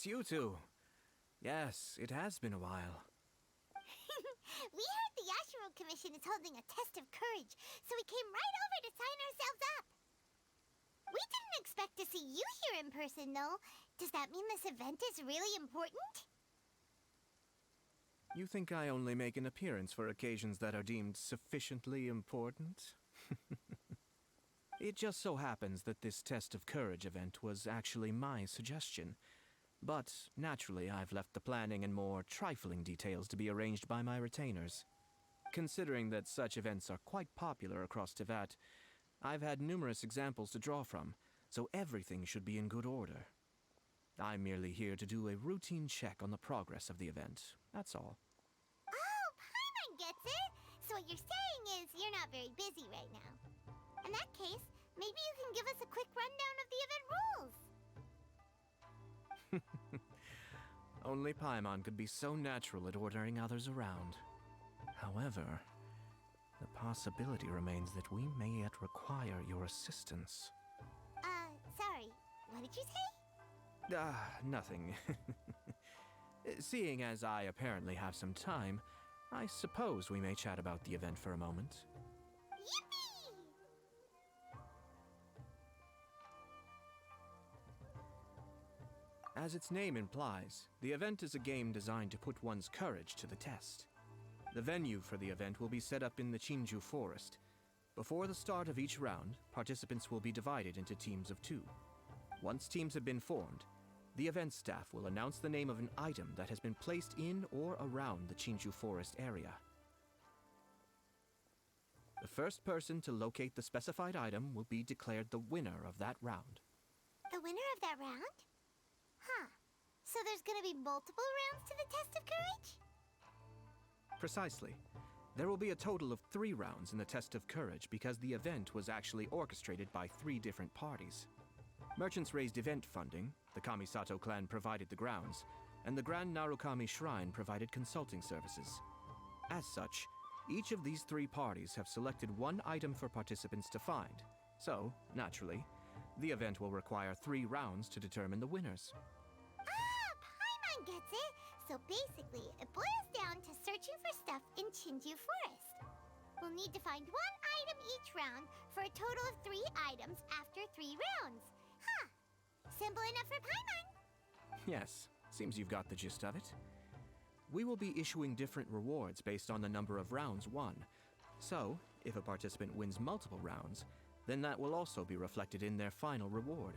it's you two. Yes, it has been a while. We heard the Yashiro Commission is holding a test of courage, so we came right over to sign ourselves up. We didn't expect to see you here in person, though. Does that mean this event is really important? You think I only make an appearance for occasions that are deemed sufficiently important? It just so happens that this test of courage event was actually my suggestion. But, naturally, I've left the planning and more trifling details to be arranged by my retainers. Considering that such events are quite popular across Teyvat, I've had numerous examples to draw from, so everything should be in good order. I'm merely here to do a routine check on the progress of the event, that's all. Oh, Paimon gets it! So what you're saying is you're not very busy right now. In that case, maybe you can give us a quick rundown of the event rules. Only Paimon could be so natural at ordering others around. However, the possibility remains that we may yet require your assistance. Sorry, what did you say? Nothing. Seeing as I apparently have some time, I suppose we may chat about the event for a moment. Yippee! As its name implies, the event is a game designed to put one's courage to the test. The venue for the event will be set up in the Chinju Forest. Before the start of each round, participants will be divided into teams of 2. Once teams have been formed, the event staff will announce the name of an item that has been placed in or around the Chinju Forest area. The first person to locate the specified item will be declared the winner of that round. The winner of that round? Huh. So there's gonna be multiple rounds to the test of courage? Precisely. There will be a total of 3 rounds in the test of courage because the event was actually orchestrated by 3 different parties. Merchants raised event funding, the Kamisato clan provided the grounds, and the Grand Narukami Shrine provided consulting services. As such, each of these 3 parties have selected one item for participants to find, so, naturally, the event will require 3 rounds to determine the winners. Ah, Paimon gets it! So basically, it boils down to searching for stuff in Chinju Forest. We'll need to find 1 item each round for a total of 3 items after 3 rounds. Huh. Simple enough for Paimon. Yes, seems you've got the gist of it. We will be issuing different rewards based on the number of rounds won. So, if a participant wins multiple rounds, then that will also be reflected in their final reward.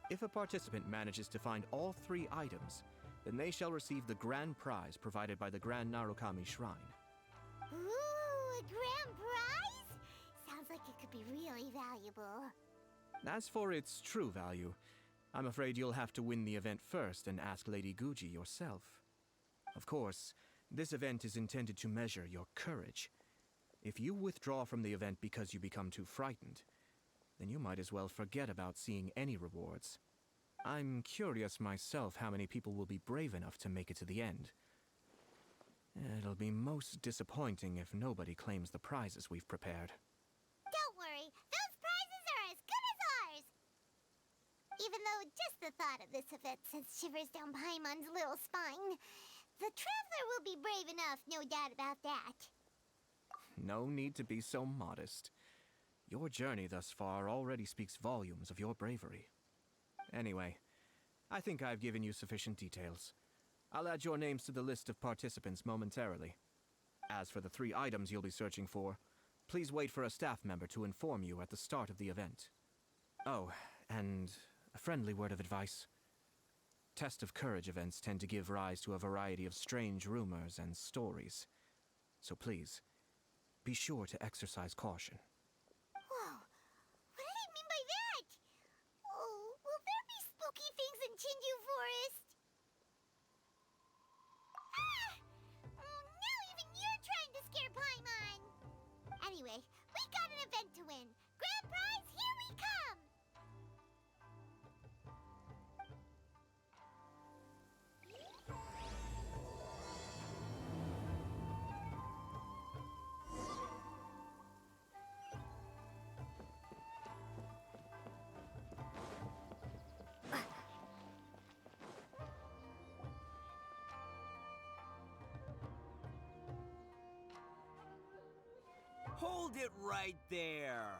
If a participant manages to find all 3 items, then they shall receive the grand prize provided by the Grand Narukami Shrine. Ooh, a grand prize? Sounds like it could be really valuable. As for its true value, I'm afraid you'll have to win the event first and ask Lady Guji yourself. Of course, this event is intended to measure your courage. If you withdraw from the event because you become too frightened, then you might as well forget about seeing any rewards. I'm curious myself how many people will be brave enough to make it to the end. It'll be most disappointing if nobody claims the prizes we've prepared. Don't worry, those prizes are as good as ours! Even though just the thought of this event sends shivers down Paimon's little spine, the traveler will be brave enough, no doubt about that. No need to be so modest. Your journey thus far already speaks volumes of your bravery. Anyway, I think I've given you sufficient details. I'll add your names to the list of participants momentarily. As for the 3 items you'll be searching for, please wait for a staff member to inform you at the start of the event. Oh, and a friendly word of advice. Test of courage events tend to give rise to a variety of strange rumors and stories. So please, be sure to exercise caution. Whoa, what do you mean by that? Oh, will there be spooky things in Chinju Forest? Ah! Oh, now even you're trying to scare Paimon! Anyway, we got an event to win. Grand prize, here we come! Hold it right there.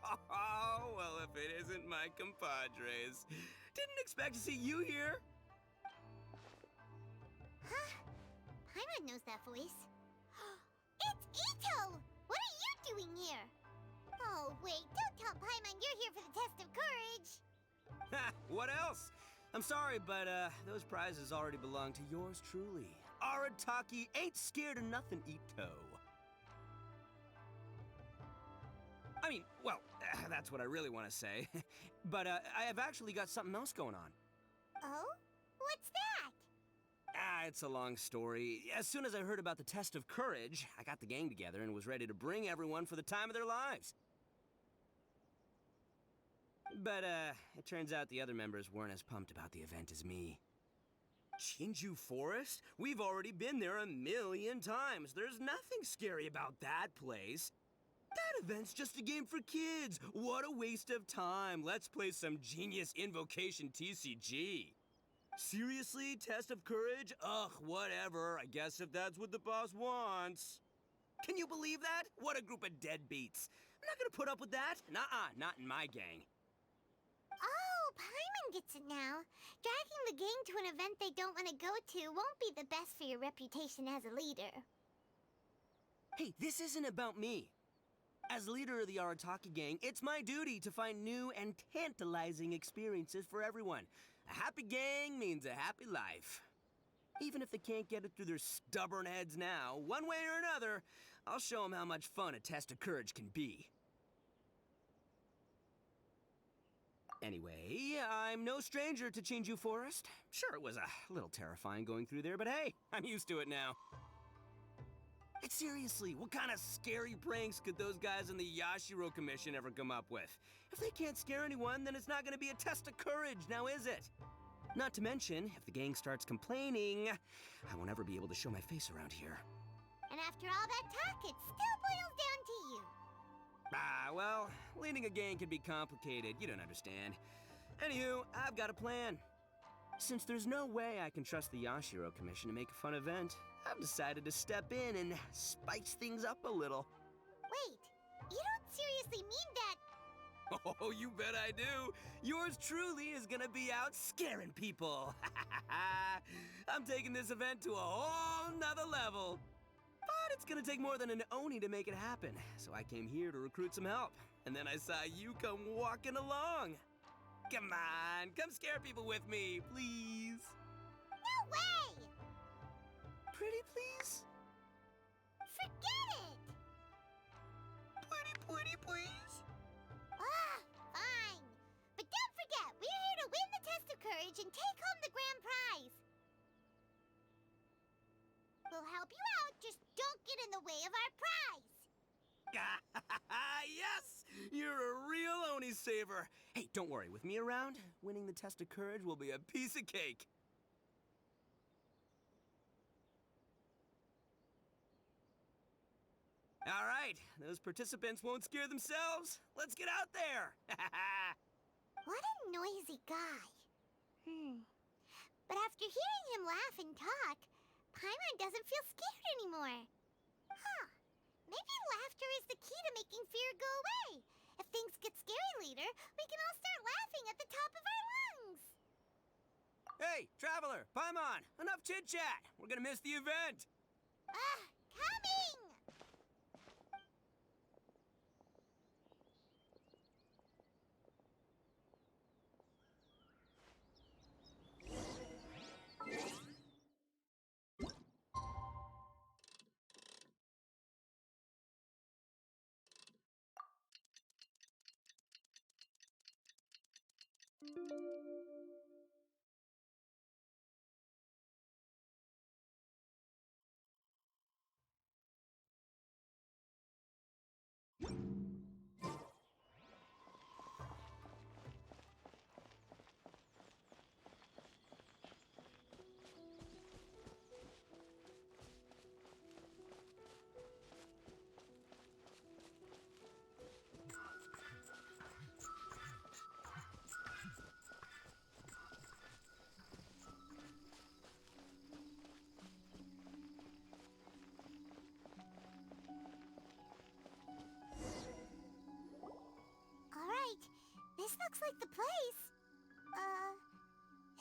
Oh, well, if it isn't my compadres. Didn't expect to see you here. Huh? Paimon knows that voice. It's Ito! What are you doing here? Oh, wait, don't tell Paimon you're here for the test of courage. Ha, what else? I'm sorry, but those prizes already belong to yours truly. Arataki ain't scared of nothing, Ito. I mean, well, that's what I really want to say. But I have actually got something else going on. Oh? What's that? It's a long story. As soon as I heard about the test of courage, I got the gang together and was ready to bring everyone for the time of their lives. But, it turns out the other members weren't as pumped about the event as me. Chinju Forest? We've already been there 1,000,000 times. There's nothing scary about that place. That event's just a game for kids. What a waste of time. Let's play some genius invocation TCG. Seriously? Test of courage? Ugh, whatever. I guess if that's what the boss wants. Can you believe that? What a group of deadbeats. I'm not gonna put up with that. Nuh-uh, not in my gang. Oh, Paimon gets it now. Dragging the gang to an event they don't want to go to won't be the best for your reputation as a leader. Hey, this isn't about me. As leader of the Arataki gang, it's my duty to find new and tantalizing experiences for everyone. A happy gang means a happy life. Even if they can't get it through their stubborn heads now, one way or another, I'll show them how much fun a test of courage can be. Anyway, I'm no stranger to Chinju Forest. Sure, it was a little terrifying going through there, but hey, I'm used to it now. And seriously, what kind of scary pranks could those guys in the Yashiro Commission ever come up with? If they can't scare anyone, then it's not gonna be a test of courage, now is it? Not to mention, if the gang starts complaining, I won't ever be able to show my face around here. And after all that talk, it still boils down to you. Well, leading a gang can be complicated, you don't understand. Anywho, I've got a plan. Since there's no way I can trust the Yashiro Commission to make a fun event, I've decided to step in and spice things up a little. Wait, you don't seriously mean that? Oh, you bet I do. Yours truly is gonna be out scaring people. I'm taking this event to a whole nother level. But it's gonna take more than an Oni to make it happen, so I came here to recruit some help. And then I saw you come walking along. Come on, come scare people with me, please. No way! Pretty please? Forget it! Pretty please? Fine. But don't forget, we're here to win the test of courage and take home the grand prize. We'll help you out, just don't get in the way of our prize. Yes! You're a real Oni saver. Hey, don't worry, with me around, winning the test of courage will be a piece of cake. All right, those participants won't scare themselves. Let's get out there. What a noisy guy. But after hearing him laugh and talk, Paimon doesn't feel scared anymore. Huh. Maybe laughter is the key to making fear go away. If things get scary later, we can all start laughing at the top of our lungs. Hey, Traveler, Paimon, enough chit-chat. We're gonna miss the event. Coming! looks like the place.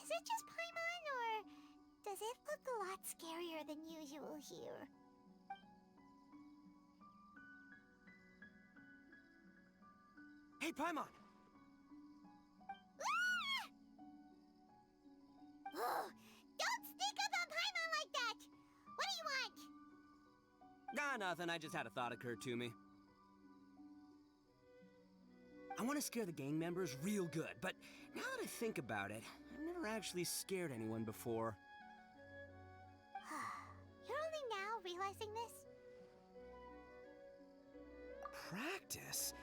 Is it just Paimon, or does it look a lot scarier than usual here? Hey, Paimon! Ah! Oh, don't sneak up on Paimon like that! What do you want? Nah, nothing. I just had a thought occur to me. I want to scare the gang members real good, but now that I think about it, I've never actually scared anyone before. You're only now realizing this? Practice?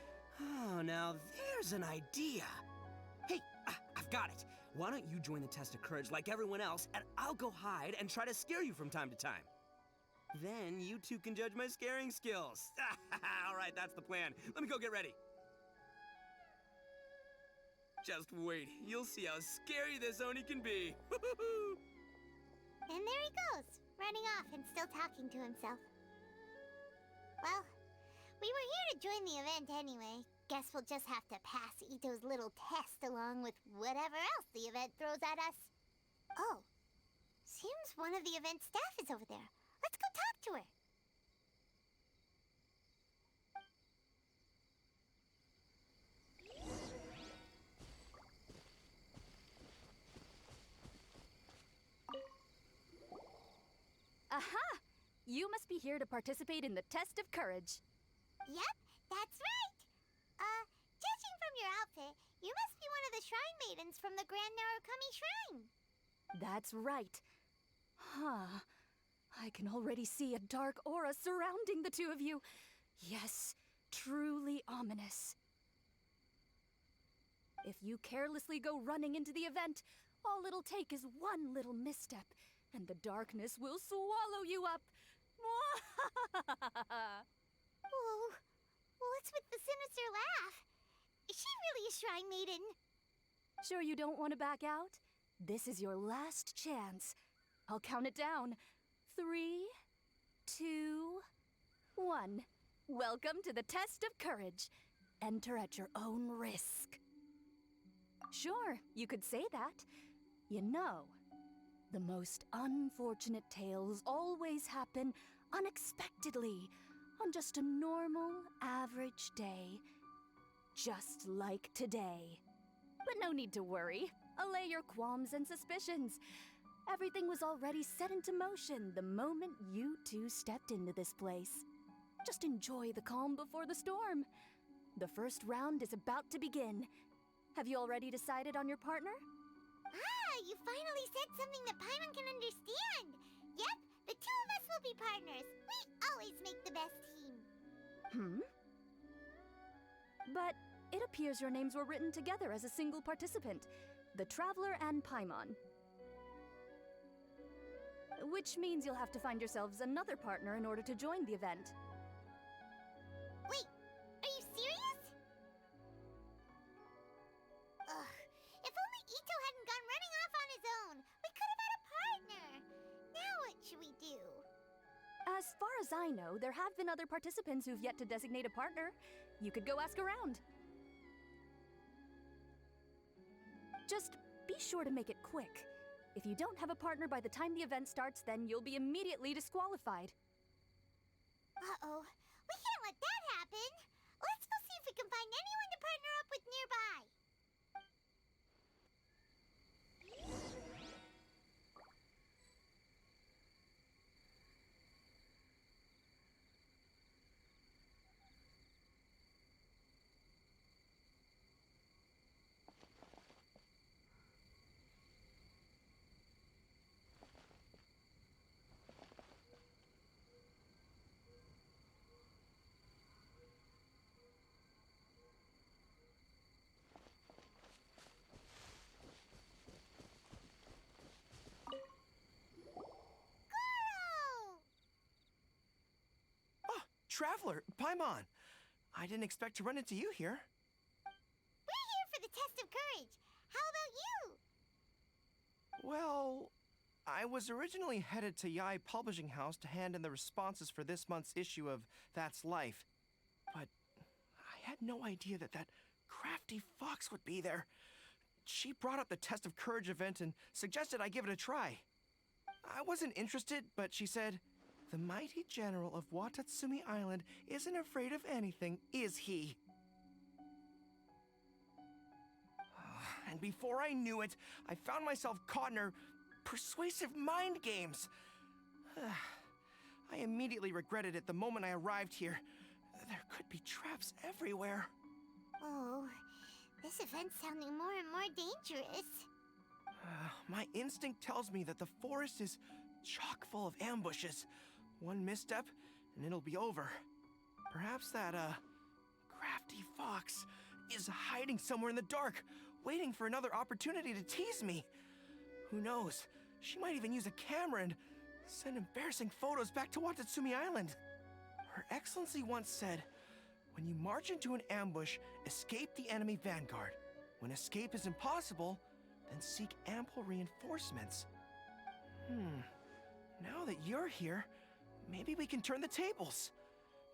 Oh, now there's an idea. Hey, I've got it. Why don't you join the test of courage like everyone else, and I'll go hide and try to scare you from time to time. Then you two can judge my scaring skills. All right, that's the plan. Let me go get ready. Just wait. You'll see how scary this Oni can be. And there he goes, running off and still talking to himself. Well, we were here to join the event anyway. Guess we'll just have to pass Ito's little test along with whatever else the event throws at us. Oh, seems one of the event staff is over there. Let's go talk to her. Aha! You must be here to participate in the test of courage. Yep, that's right. Judging from your outfit, you must be one of the shrine maidens from the Grand Narukami Shrine. That's right. Huh. I can already see a dark aura surrounding the two of you. Yes, truly ominous. If you carelessly go running into the event, all it'll take is one little misstep, and the darkness will swallow you up. Whoa, what's with the sinister laugh? Is she really a shrine maiden? Sure you don't want to back out? This is your last chance. I'll count it down. 3, 2, 1. Welcome to the test of courage. Enter at your own risk. Sure, you could say that. You know, the most unfortunate tales always happen unexpectedly on just a normal, average day. Just like today. But no need to worry. Allay your qualms and suspicions. Everything was already set into motion the moment you two stepped into this place. Just enjoy the calm before the storm. The first round is about to begin. Have you already decided on your partner? Ah, you finally said something that Paimon can understand. Yep, the two of us will be partners. We always make the best team. But it appears your names were written together as a single participant, the Traveler and Paimon. Which means you'll have to find yourselves another partner in order to join the event. Wait, are you serious? Ugh, if only Ito hadn't gone running off on his own. We could have had a partner. Now what should we do? As far as I know, there have been other participants who've yet to designate a partner. You could go ask around. Just be sure to make it quick. If you don't have a partner by the time the event starts, then you'll be immediately disqualified. Uh-oh, we can't let that happen. Let's go see if we can find anyone to partner up with nearby. Traveler, Paimon! I didn't expect to run into you here. We're here for the test of courage. How about you? Well, I was originally headed to Yai Publishing House to hand in the responses for this month's issue of That's Life. But I had no idea that crafty fox would be there. She brought up the Test of Courage event and suggested I give it a try. I wasn't interested, but she said, "The mighty general of Watatsumi Island isn't afraid of anything, is he?" And before I knew it, I found myself caught in her persuasive mind games. I immediately regretted it the moment I arrived here. There could be traps everywhere. Oh, this event's sounding more and more dangerous. My instinct tells me that the forest is chock full of ambushes. One misstep, and it'll be over. Perhaps that, crafty fox is hiding somewhere in the dark, waiting for another opportunity to tease me. Who knows? She might even use a camera and send embarrassing photos back to Watatsumi Island. Her Excellency once said, "When you march into an ambush, escape the enemy vanguard. When escape is impossible, then seek ample reinforcements." Now that you're here, maybe we can turn the tables.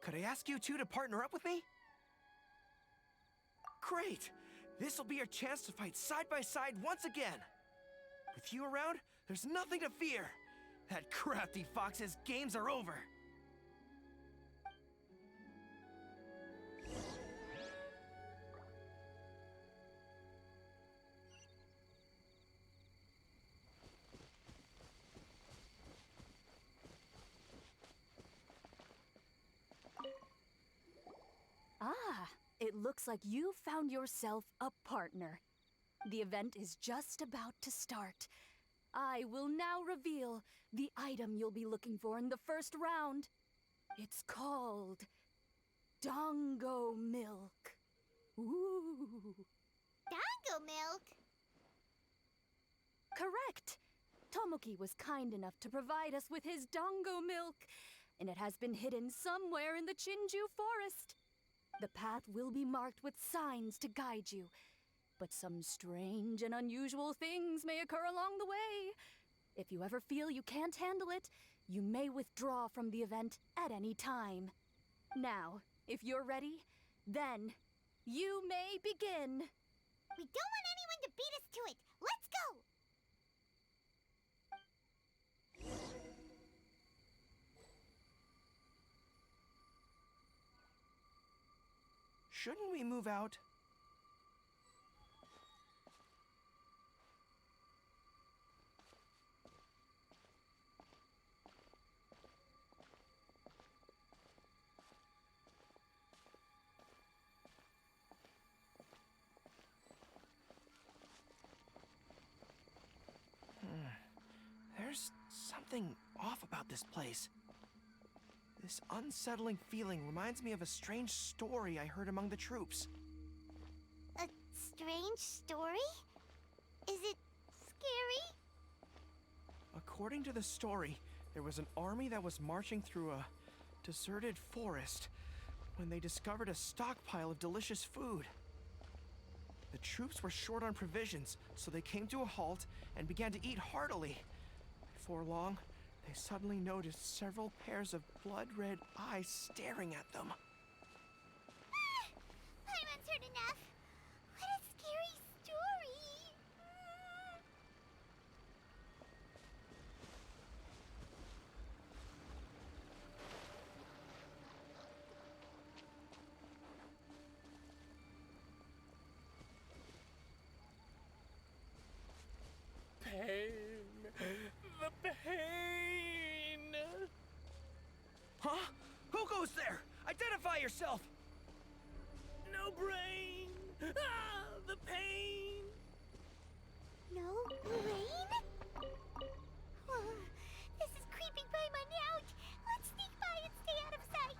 Could I ask you two to partner up with me? Great! This'll be your chance to fight side by side once again. With you around, there's nothing to fear. That crafty fox's games are over. Ah, it looks like you found yourself a partner. The event is just about to start. I will now reveal the item you'll be looking for in the first round. It's called Dango Milk. Ooh. Dango milk? Correct. Tomoki was kind enough to provide us with his Dango Milk, and it has been hidden somewhere in the Chinju forest. The path will be marked with signs to guide you, but some strange and unusual things may occur along the way. If you ever feel you can't handle it, you may withdraw from the event at any time. Now, if you're ready, then you may begin. We don't want anyone to beat us to it. Let's go! Shouldn't we move out? There's something off about this place. This unsettling feeling reminds me of a strange story I heard among the troops. A strange story? Is it scary? According to the story, there was an army that was marching through a deserted forest when they discovered a stockpile of delicious food. The troops were short on provisions, so they came to a halt and began to eat heartily. Before long, they suddenly noticed several pairs of blood-red eyes staring at them. Paimon's heard enough. What a scary story. Pain. The pain. Huh? Who goes there? Identify yourself! No brain! Ah, the pain! No rain? Oh, this is creeping Paimon out. Let's sneak by and stay out of sight.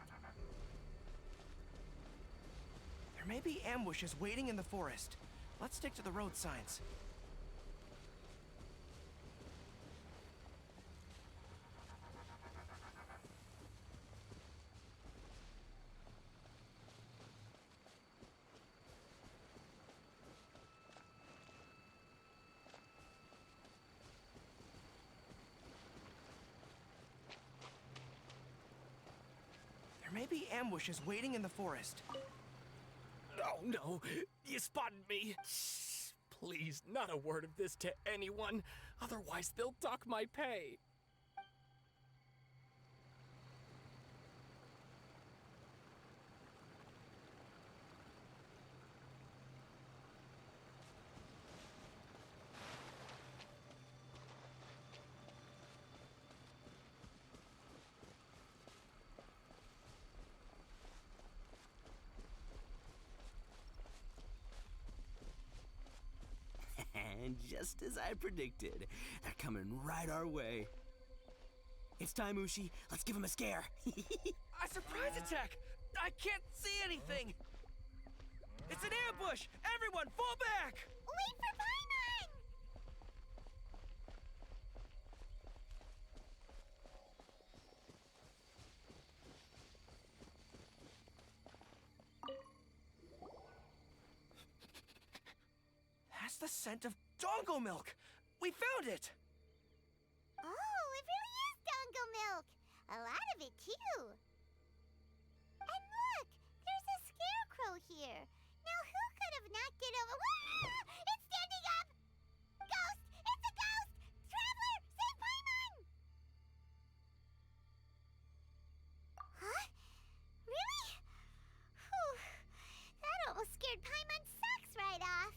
There may be ambushes waiting in the forest. Let's stick to the road signs. There may be ambushes waiting in the forest. Oh no, you spotted me. Shh, please, not a word of this to anyone. Otherwise, they'll dock my pay. And just as I predicted, they're coming right our way. It's time, Ushi. Let's give him a scare. A surprise attack! I can't see anything! It's an ambush! Everyone, fall back! Wait for Paimon! That's the scent of dongo milk! We found it! Oh, it really is dongo milk. A lot of it, too. And look, there's a scarecrow here. Now, who could have knocked it over? Wah! It's standing up! Ghost! It's a ghost! Traveler, save Paimon! Huh? Really? Whew. That almost scared Paimon's socks right off.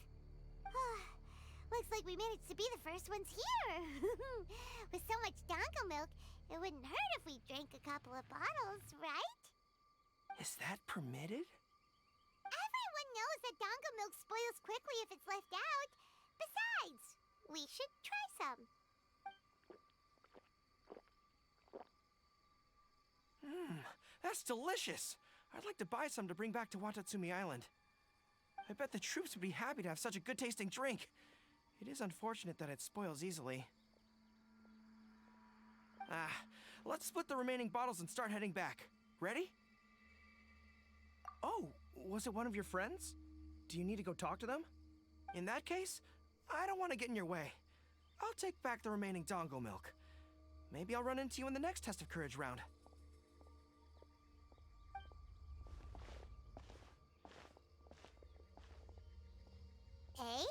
Looks like we managed to be the first ones here. With so much dongo milk, it wouldn't hurt if we drank a couple of bottles, right? Is that permitted? Everyone knows that dongo milk spoils quickly if it's left out. Besides, we should try some. That's delicious! I'd like to buy some to bring back to Watatsumi Island. I bet the troops would be happy to have such a good-tasting drink. It is unfortunate that it spoils easily. Let's split the remaining bottles and start heading back. Ready? Oh, was it one of your friends? Do you need to go talk to them? In that case, I don't want to get in your way. I'll take back the remaining dongo milk. Maybe I'll run into you in the next test of courage round. Eh?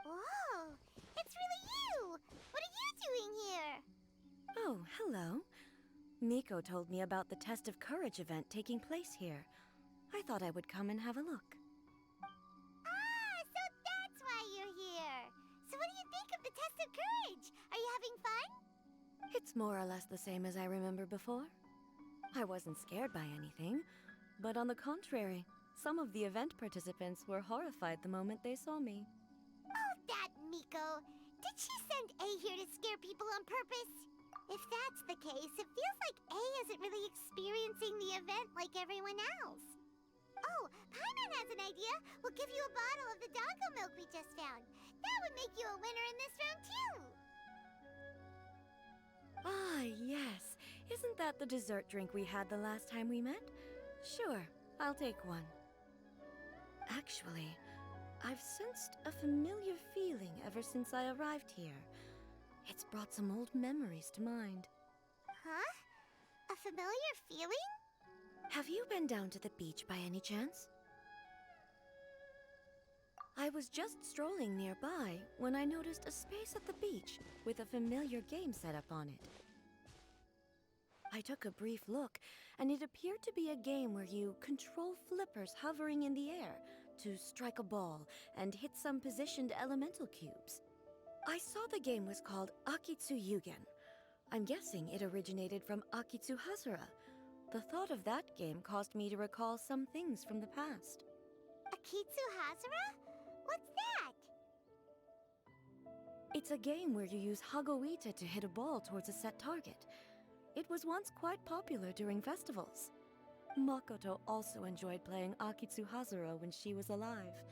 Whoa, it's really you! What are you doing here? Oh, hello. Miko told me about the Test of Courage event taking place here. I thought I would come and have a look. Ah, so that's why you're here. So what do you think of the Test of Courage? Are you having fun? It's more or less the same as I remember before. I wasn't scared by anything, but on the contrary, some of the event participants were horrified the moment they saw me. Oh, that Miko. Did she send A here to scare people on purpose? If that's the case, it feels like A isn't really experiencing the event like everyone else. Oh, Paimon has an idea. We'll give you a bottle of the dongo milk we just found. That would make you a winner in this round, too. Ah, yes. Isn't that the dessert drink we had the last time we met? Sure, I'll take one. Actually, I've sensed a familiar feeling ever since I arrived here. It's brought some old memories to mind. Huh? A familiar feeling? Have you been down to the beach by any chance? I was just strolling nearby when I noticed a space at the beach with a familiar game set up on it. I took a brief look, and it appeared to be a game where you control flippers hovering in the air to strike a ball and hit some positioned elemental cubes. I saw the game was called Akitsu Yugen. I'm guessing it originated from Akitsu Hazura. The thought of that game caused me to recall some things from the past. Akitsu Hazura? What's that? It's a game where you use Hagoita to hit a ball towards a set target. It was once quite popular during festivals. Makoto also enjoyed playing Akitsu Hazura when she was alive.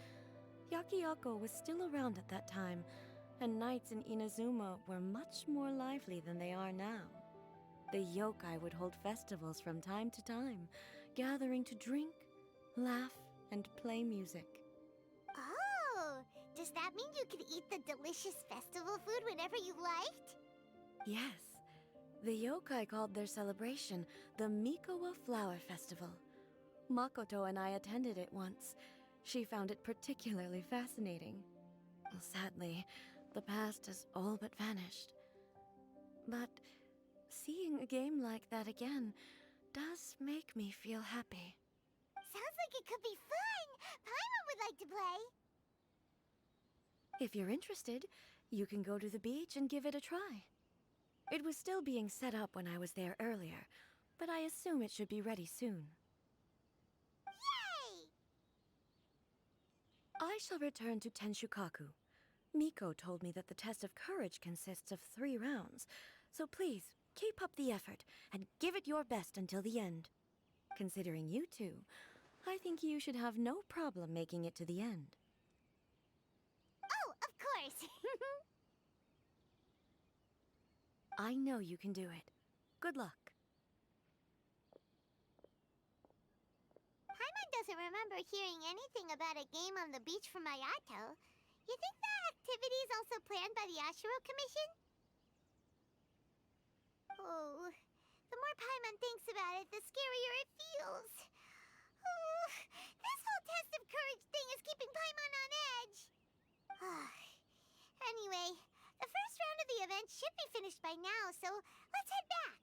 Yakiako was still around at that time, and nights in Inazuma were much more lively than they are now. The yokai would hold festivals from time to time, gathering to drink, laugh, and play music. Oh, does that mean you could eat the delicious festival food whenever you liked? Yes. The yokai called their celebration the Mikowa Flower Festival. Makoto and I attended it once. She found it particularly fascinating. Sadly, the past has all but vanished. But seeing a game like that again does make me feel happy. Sounds like it could be fun! Paimon would like to play! If you're interested, you can go to the beach and give it a try. It was still being set up when I was there earlier, but I assume it should be ready soon. Yay! I shall return to Tenshukaku. Miko told me that the test of courage consists of 3 rounds, so please, keep up the effort and give it your best until the end. Considering you two, I think you should have no problem making it to the end. Oh, of course! I know you can do it. Good luck. Paimon doesn't remember hearing anything about a game on the beach from Ayato. You think that activity is also planned by the Ashiro Commission? Oh, the more Paimon thinks about it, the scarier it feels. Oh, this whole test of courage thing is keeping Paimon on edge. Anyway, the first round of the event should be finished by now, so let's head back.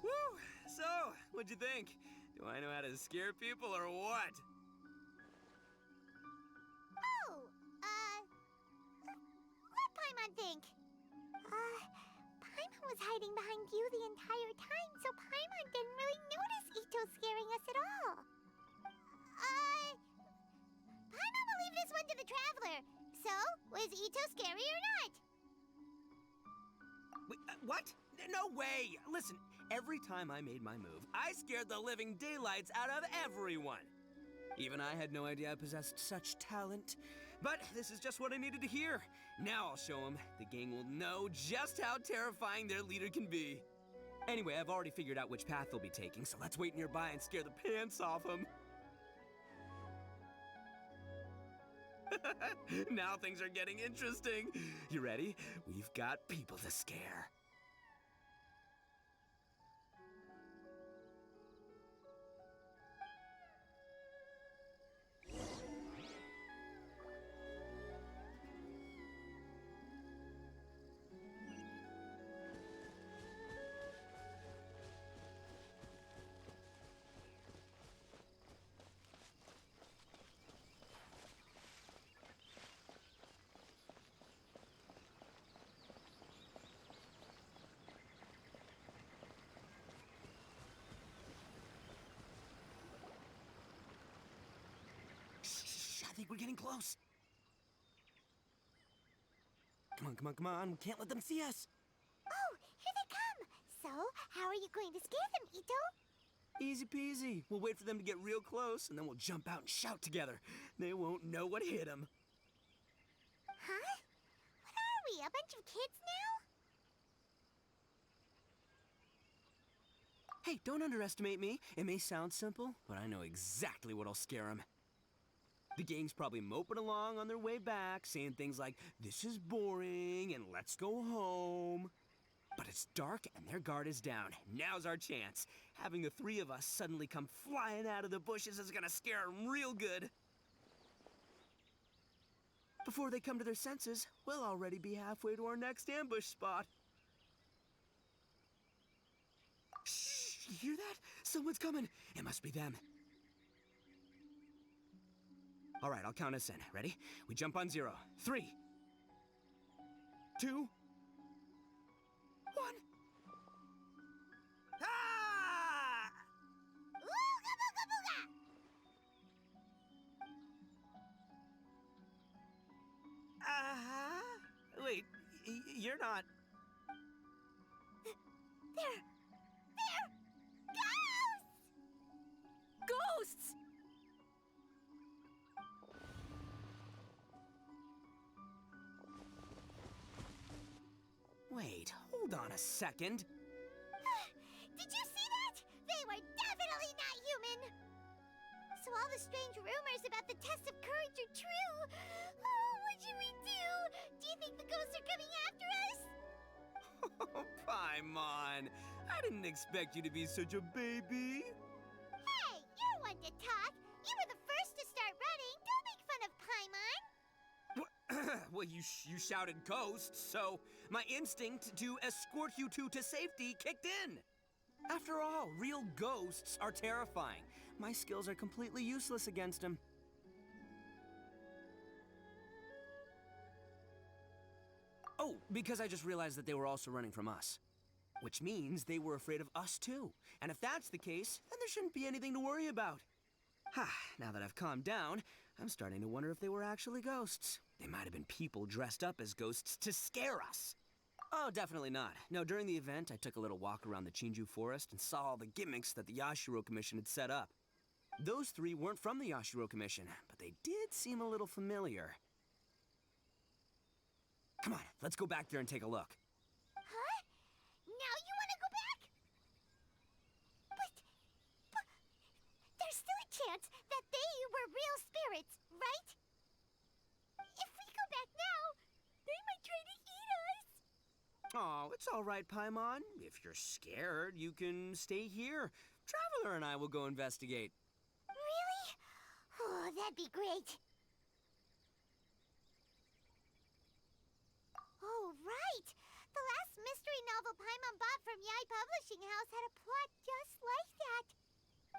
Woo! So, what'd you think? Do I know how to scare people or what? Oh, what Paimon think? Paimon was hiding behind you the entire time, so Paimon didn't really notice Ito scaring us at all. Paimon will leave this one to the Traveler. So, was Ito scary or not? Wait, what? No way! Listen, every time I made my move, I scared the living daylights out of everyone. Even I had no idea I possessed such talent. But this is just what I needed to hear. Now I'll show them. The gang will know just how terrifying their leader can be. Anyway, I've already figured out which path they'll be taking, so let's wait nearby and scare the pants off them. Now things are getting interesting. You ready? We've got people to scare. I think we're getting close. Come on, come on, come on. We can't let them see us. Oh, here they come. So, how are you going to scare them, Ito? Easy peasy. We'll wait for them to get real close, and then we'll jump out and shout together. They won't know what hit them. Huh? What are we, a bunch of kids now? Hey, don't underestimate me. It may sound simple, but I know exactly what'll scare them. The gang's probably moping along on their way back, saying things like, "This is boring," and "Let's go home." But it's dark and their guard is down. Now's our chance. Having the 3 of us suddenly come flying out of the bushes is gonna scare them real good. Before they come to their senses, we'll already be halfway to our next ambush spot. Shh! You hear that? Someone's coming. It must be them. All right, I'll count us in. Ready? We jump on 0. 3, 2, 1. Ah! Ooga booga booga! Wait, you're not... They're ghosts! Ghosts! Wait, hold on a second. Did you see are definitely not human! So all the strange rumors about the test of courage are true! Oh, what should we do? Do you think the ghosts are coming after us? Oh, Paimon. I didn't expect you to be such a baby. Hey, you're one to talk! You were the first to start running! Don't make fun of Paimon! Well, you shouted ghosts, so my instinct to escort you two to safety kicked in. After all, real ghosts are terrifying. My skills are completely useless against them. Oh, because I just realized that they were also running from us. Which means they were afraid of us too. And if that's the case, then there shouldn't be anything to worry about. Now that I've calmed down, I'm starting to wonder if they were actually ghosts. They might have been people dressed up as ghosts to scare us. Oh, definitely not. No, during the event, I took a little walk around the Chinju forest and saw all the gimmicks that the Yashiro Commission had set up. Those three weren't from the Yashiro Commission, but they did seem a little familiar. Come on, let's go back there and take a look. Huh? Now you want to go back? But there's still a chance that they were real spirits, right? If we go back now, they might try to eat us. Oh, it's all right, Paimon. If you're scared, you can stay here. Traveler and I will go investigate. Really? Oh, that'd be great. Oh, right! The last mystery novel Paimon bought from Yai Publishing House had a plot just like that.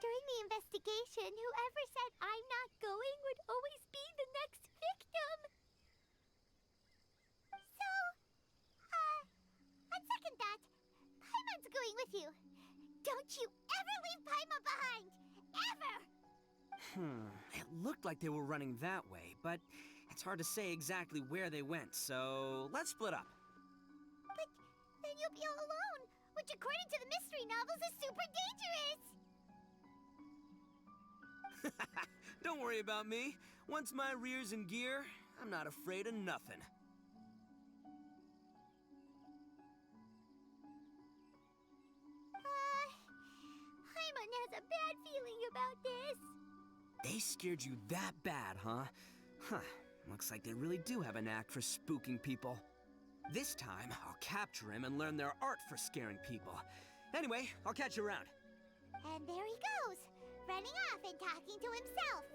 During the investigation, whoever said I'm not going would always be the next victim. So, on second thought, Paimon's going with you. Don't you ever leave Paimon behind! Ever! It looked like they were running that way, but it's hard to say exactly where they went, so let's split up. But then you'll be all alone, which according to the mystery novels is super dangerous! Don't worry about me. Once my rear's in gear, I'm not afraid of nothing. Paimon has a bad feeling about this. They scared you that bad, huh? Looks like they really do have a knack for spooking people. This time, I'll capture him and learn their art for scaring people. Anyway, I'll catch you around. And there he goes, running off and talking to himself.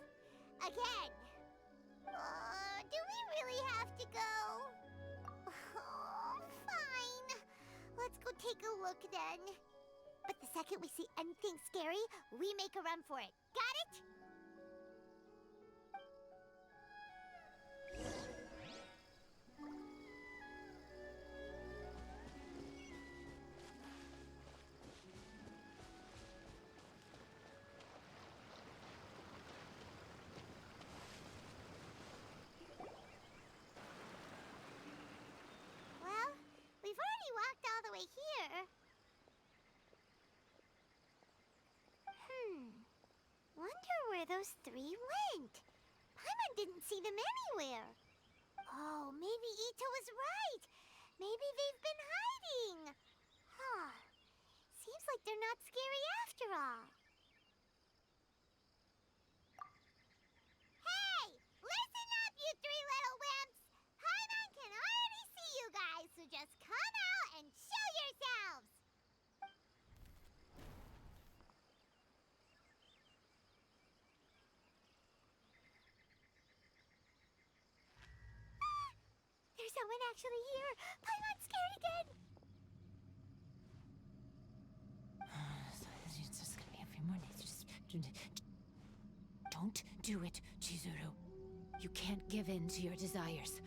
Again. Do we really have to go? Oh, fine. Let's go take a look then. But the second we see anything scary, we make a run for it. Got it? Well, we've already walked all the way here. Wonder where those three went. Paimon didn't see them anywhere. Oh, maybe Ito was right. Maybe they've been hiding. Huh. Seems like they're not scary after all. Hey! Listen up, you three little wimps! Paimon can already see you guys, so just come out and show yourselves! There's someone actually here! Paimon's scared again! It's just gonna be a few more days. Don't do it, Chizuru. You can't give in to your desires.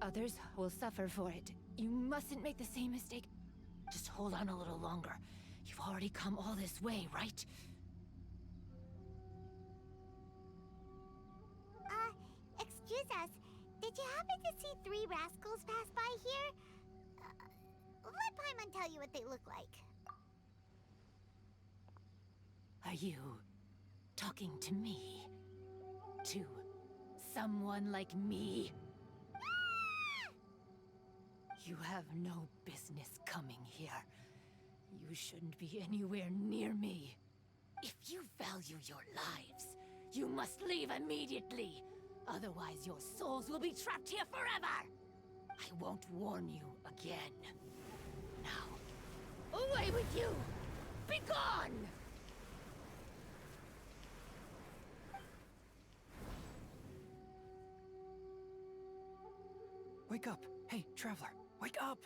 Others will suffer for it. You mustn't make the same mistake. Just hold on a little longer. You've already come all this way, right? Excuse us. Did you happen to see three rascals pass by here? Let Paimon tell you what they look like. Are you talking to me? To someone like me? You have no business coming here. You shouldn't be anywhere near me. If you value your lives, you must leave immediately. Otherwise, your souls will be trapped here forever. I won't warn you again. Now, away with you! Be gone! Wake up! Hey, traveler, wake up!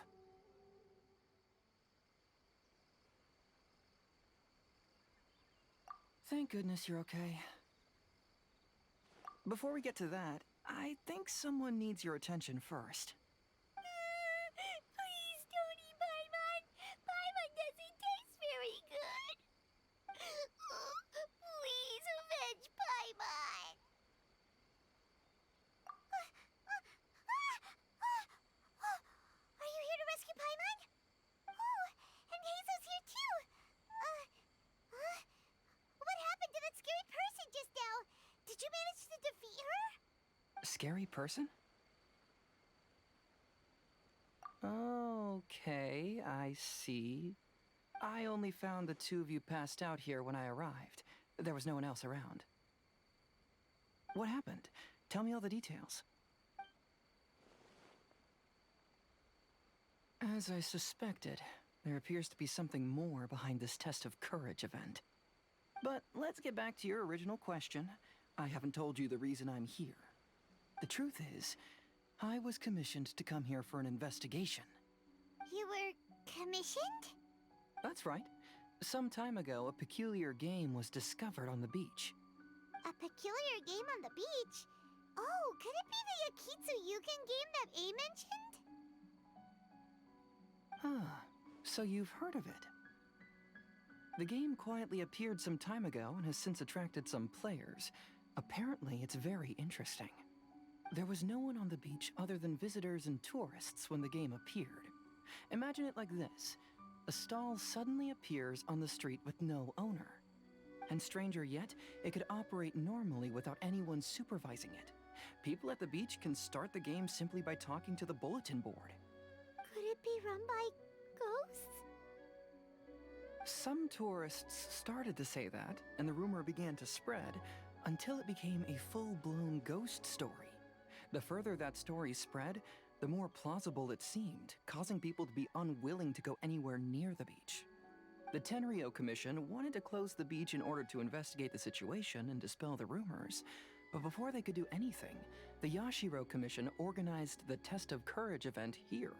Thank goodness you're okay. Before we get to that, I think someone needs your attention first. Please don't eat Paimon. Paimon doesn't taste very good. Please avenge Paimon. Are you here to rescue Paimon? Oh, and Hazel's here too. What happened to that scary person just now? Did you manage to defeat her? Scary person? Okay, I see. I only found the two of you passed out here when I arrived. There was no one else around. What happened? Tell me all the details. As I suspected, there appears to be something more behind this test of courage event. But let's get back to your original question. I haven't told you the reason I'm here. The truth is, I was commissioned to come here for an investigation. You were commissioned? That's right. Some time ago, a peculiar game was discovered on the beach. A peculiar game on the beach? Oh, could it be the Akitsu Yugen game that A mentioned? Ah, so you've heard of it. The game quietly appeared some time ago and has since attracted some players. Apparently, it's very interesting. There was no one on the beach other than visitors and tourists when the game appeared. Imagine it like this. A stall suddenly appears on the street with no owner. And stranger yet, it could operate normally without anyone supervising it. People at the beach can start the game simply by talking to the bulletin board. Could it be run by ghosts? Some tourists started to say that, and the rumor began to spread, until it became a full-blown ghost story. The further that story spread, the more plausible it seemed, causing people to be unwilling to go anywhere near the beach. The Tenryo Commission wanted to close the beach in order to investigate the situation and dispel the rumors, but before they could do anything, the Yashiro Commission organized the Test of Courage event here.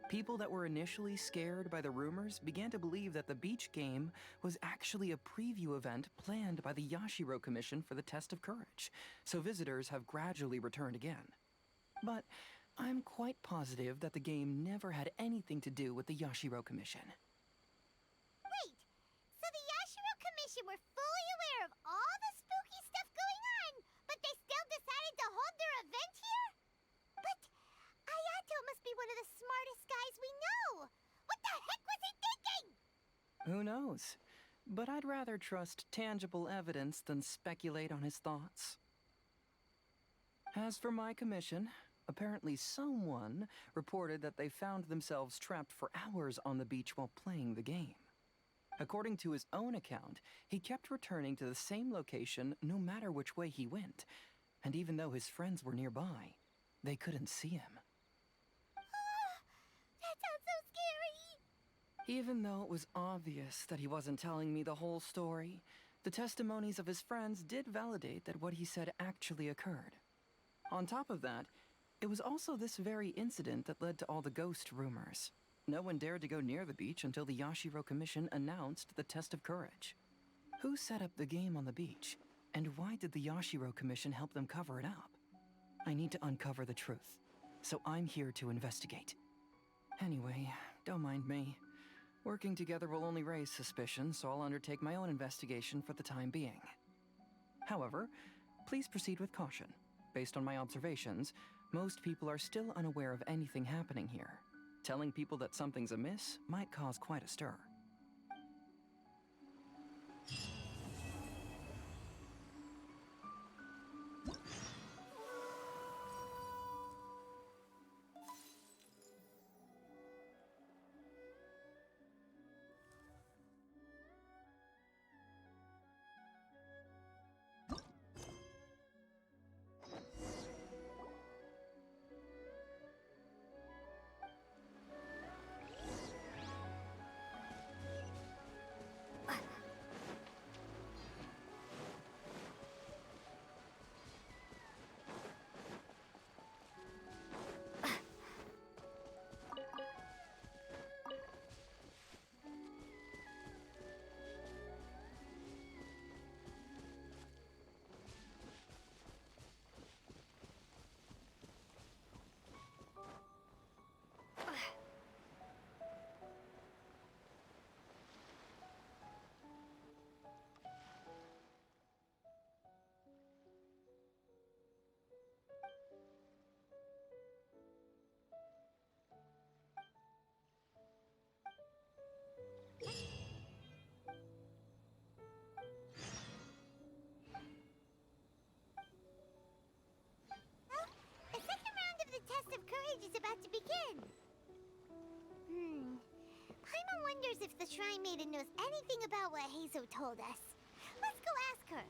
People that were initially scared by the rumors began to believe that the beach game was actually a preview event planned by the Yashiro Commission for the Test of Courage, so visitors have gradually returned again. But I'm quite positive that the game never had anything to do with the Yashiro Commission. Wait, so the Yashiro Commission were fully aware of all the spooky stuff going on, but they still decided to hold their event here? But Ayato must be one of the smartest guys we know. What the heck was he thinking? Who knows? But I'd rather trust tangible evidence than speculate on his thoughts. As for my commission, apparently someone reported that they found themselves trapped for hours on the beach while playing the game. According to his own account, he kept returning to the same location no matter which way he went, and even though his friends were nearby, they couldn't see him. That sounds so scary. Even though it was obvious that he wasn't telling me the whole story, the testimonies of his friends did validate that what he said actually occurred. On top of that, it was also this very incident that led to all the ghost rumors. No one dared to go near the beach until the Yashiro Commission announced the Test of Courage. Who set up the game on the beach? And why did the Yashiro Commission help them cover it up? I need to uncover the truth, so I'm here to investigate. Anyway, don't mind me. Working together will only raise suspicion, so I'll undertake my own investigation for the time being. However, please proceed with caution. Based on my observations, most people are still unaware of anything happening here. Telling people that something's amiss might cause quite a stir. about to begin. Paimon wonders if the Shrine Maiden knows anything about what Hazo told us. Let's go ask her.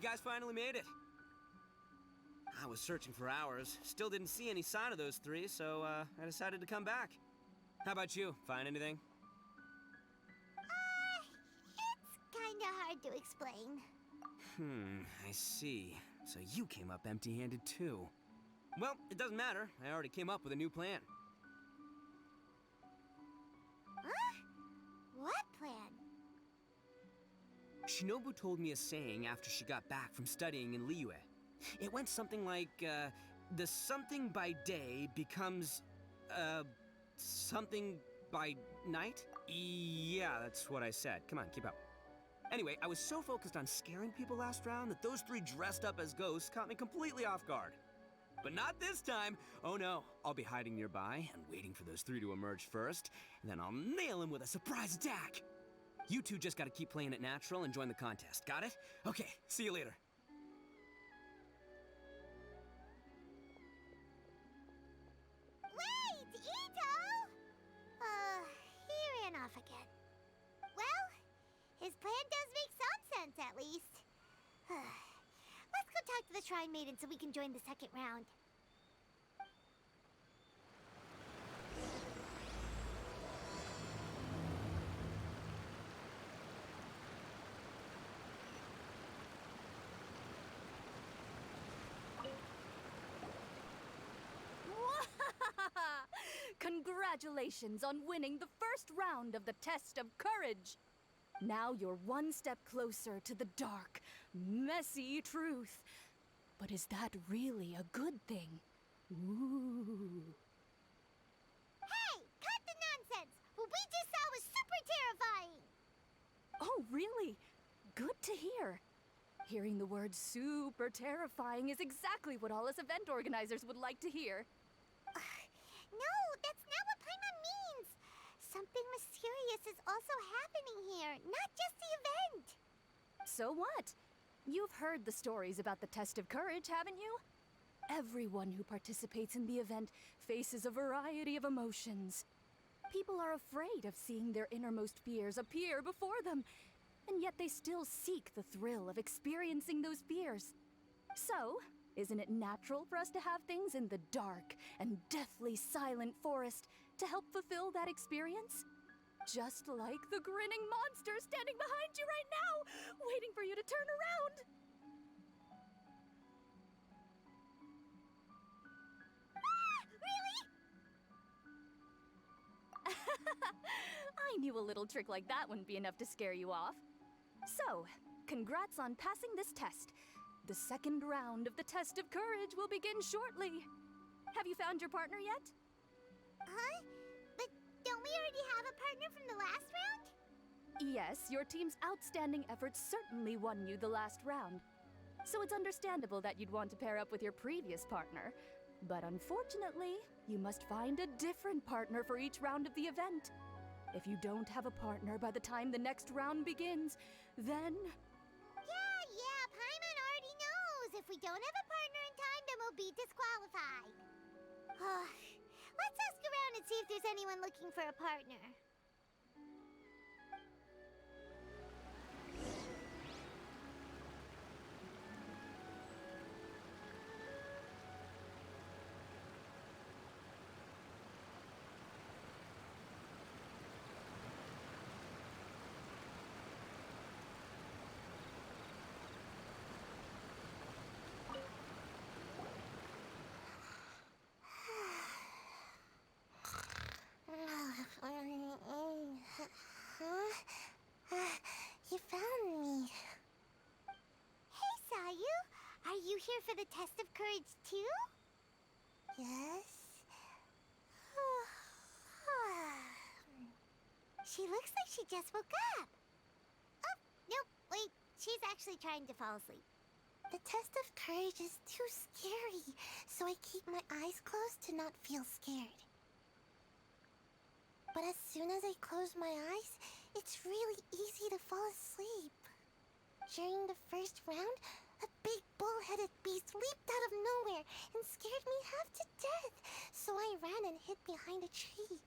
you guys finally made it. I was searching for hours, still didn't see any sign of those three, so I decided to come back. How about you? Find anything? It's kinda hard to explain. I see. So you came up empty-handed too. Well, it doesn't matter. I already came up with a new plan. Huh? What plan? Shinobu told me a saying after she got back from studying in Liyue. It went something like, the something by day becomes, something by night? Yeah, that's what I said. Come on, keep up. Anyway, I was so focused on scaring people last round that those three dressed up as ghosts caught me completely off guard. But not this time! Oh no, I'll be hiding nearby and waiting for those three to emerge first, and then I'll nail them with a surprise attack! You two just gotta keep playing it natural and join the contest, got it? Okay, see you later. Wait, Ito! He ran off again. Well, his plan does make some sense, at least. Let's go talk to the Shrine Maiden so we can join the second round. Congratulations on winning the first round of the test of courage! Now you're one step closer to the dark, messy truth. But is that really a good thing? Ooh. Hey, cut the nonsense! What we just saw was super terrifying! Oh, really? Good to hear. Hearing the word super terrifying is exactly what all us event organizers would like to hear. No, that's not what Paimon means! Something mysterious is also happening here, not just the event! So what? You've heard the stories about the test of courage, haven't you? Everyone who participates in the event faces a variety of emotions. People are afraid of seeing their innermost fears appear before them, and yet they still seek the thrill of experiencing those fears. So, isn't it natural for us to have things in the dark and deathly silent forest to help fulfill that experience? Just like the grinning monster standing behind you right now, waiting for you to turn around. Ah, really? I knew a little trick like that wouldn't be enough to scare you off. So, congrats on passing this test. The second round of the test of courage will begin shortly. Have you found your partner yet? Huh? But don't we already have a partner from the last round? Yes, your team's outstanding efforts certainly won you the last round. So it's understandable that you'd want to pair up with your previous partner. But unfortunately, you must find a different partner for each round of the event. If you don't have a partner by the time the next round begins, then... Yeah, Paimon already knows. If we don't have a partner in time, then we'll be disqualified. Let's ask around and see if there's anyone looking for a partner. You found me. Hey, Sayu. Are you here for the test of courage, too? Yes. She looks like she just woke up. Oh, nope, wait. She's actually trying to fall asleep. The test of courage is too scary, so I keep my eyes closed to not feel scared. But as soon as I close my eyes, it's really easy to fall asleep. During the first round, a big bull-headed beast leaped out of nowhere and scared me half to death, so I ran and hid behind a tree.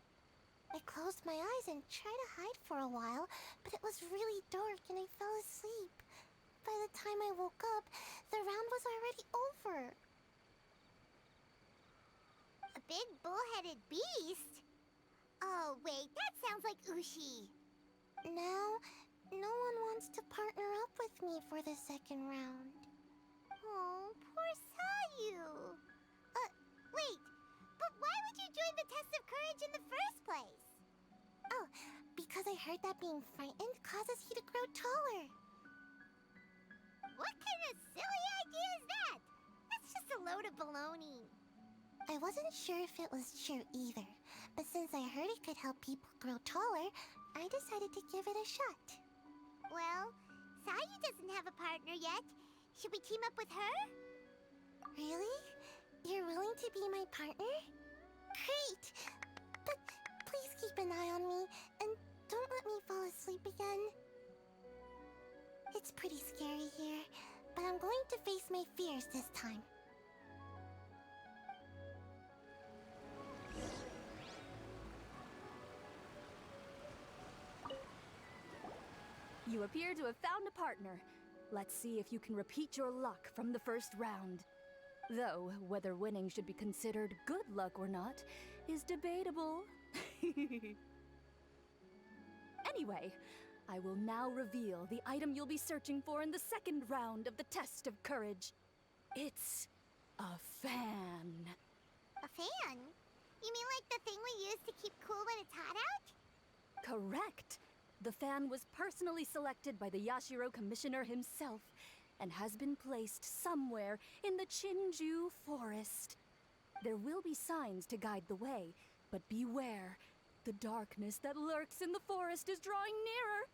I closed my eyes and tried to hide for a while, but it was really dark and I fell asleep. By the time I woke up, the round was already over. A big bull-headed beast? Oh, wait, that sounds like Ushi. Now, no one wants to partner up with me for the second round. Oh, poor Sayu. Wait, but why would you join the test of courage in the first place? Oh, because I heard that being frightened causes you to grow taller. What kind of silly idea is that? That's just a load of baloney. I wasn't sure if it was true either, but since I heard it could help people grow taller, I decided to give it a shot. Well, Sayu doesn't have a partner yet. Should we team up with her? Really? You're willing to be my partner? Great! But please keep an eye on me, and don't let me fall asleep again. It's pretty scary here, but I'm going to face my fears this time. You appear to have found a partner. Let's see if you can repeat your luck from the first round. Though, whether winning should be considered good luck or not is debatable. Anyway, I will now reveal the item you'll be searching for in the second round of the test of courage. It's a fan. A fan? You mean like the thing we use to keep cool when it's hot out? Correct. The fan was personally selected by the Yashiro Commissioner himself and has been placed somewhere in the Chinju Forest. There will be signs to guide the way, but beware. The darkness that lurks in the forest is drawing nearer.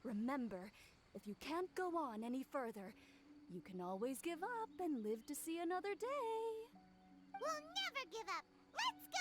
Remember, if you can't go on any further, you can always give up and live to see another day. We'll never give up. Let's go!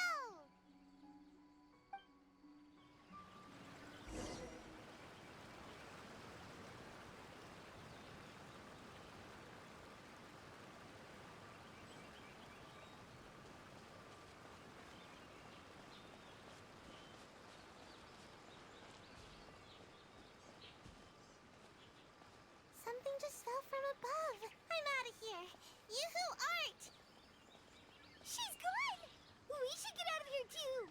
Something just fell from above. I'm out of here. Yoo-hoo, Art! She's gone! We should get out of here, too!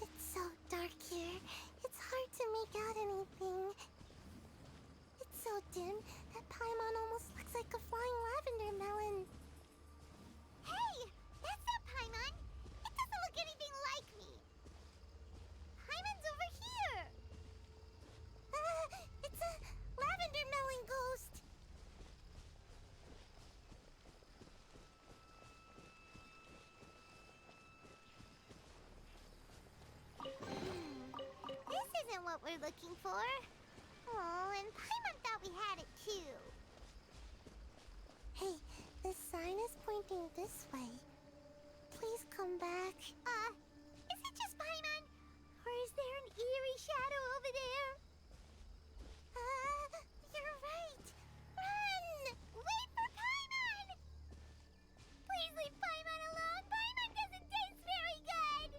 It's so dark here. It's hard to make out anything. It's so dim that Paimon almost looks like a flying lavender melon. Hey! That's not Paimon! It doesn't look anything like me! Paimon's over here! It's a lavender melon ghost! This isn't what we're looking for. Oh, and Paimon thought we had it too. Hey, the sign is pointing this way. Please come back. Is it just Paimon? Or is there an eerie shadow over there? You're right. Run! Wait for Paimon! Please leave Paimon alone. Paimon doesn't taste very good.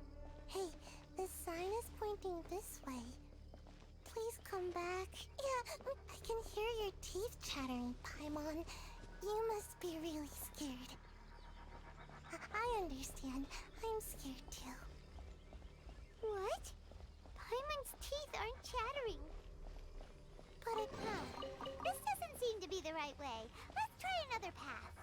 Hey, the sign is pointing this way. Please come back. Yeah, I can hear your teeth chattering, Paimon. You must be really scared. I understand. I'm scared too. What? Paimon's teeth aren't chattering. But this doesn't seem to be the right way. Let's try another path.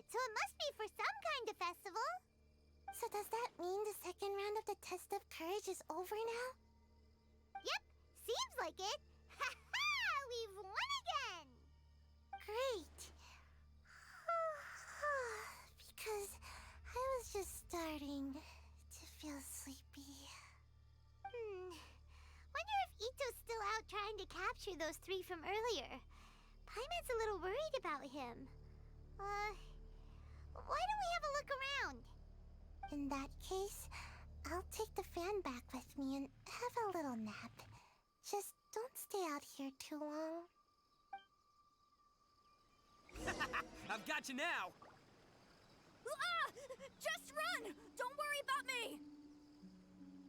so it must be for some kind of festival. So does that mean the second round of the test of courage is over now? Yep, seems like it. Ha ha! We've won again! Great. Because I was just starting to feel sleepy. Wonder if Ito's still out trying to capture those 3 from earlier. Paimon's a little worried about him. Why don't we have a look around? In that case, I'll take the fan back with me and have a little nap. Just don't stay out here too long. I've got you now! Ah! Just run! Don't worry about me!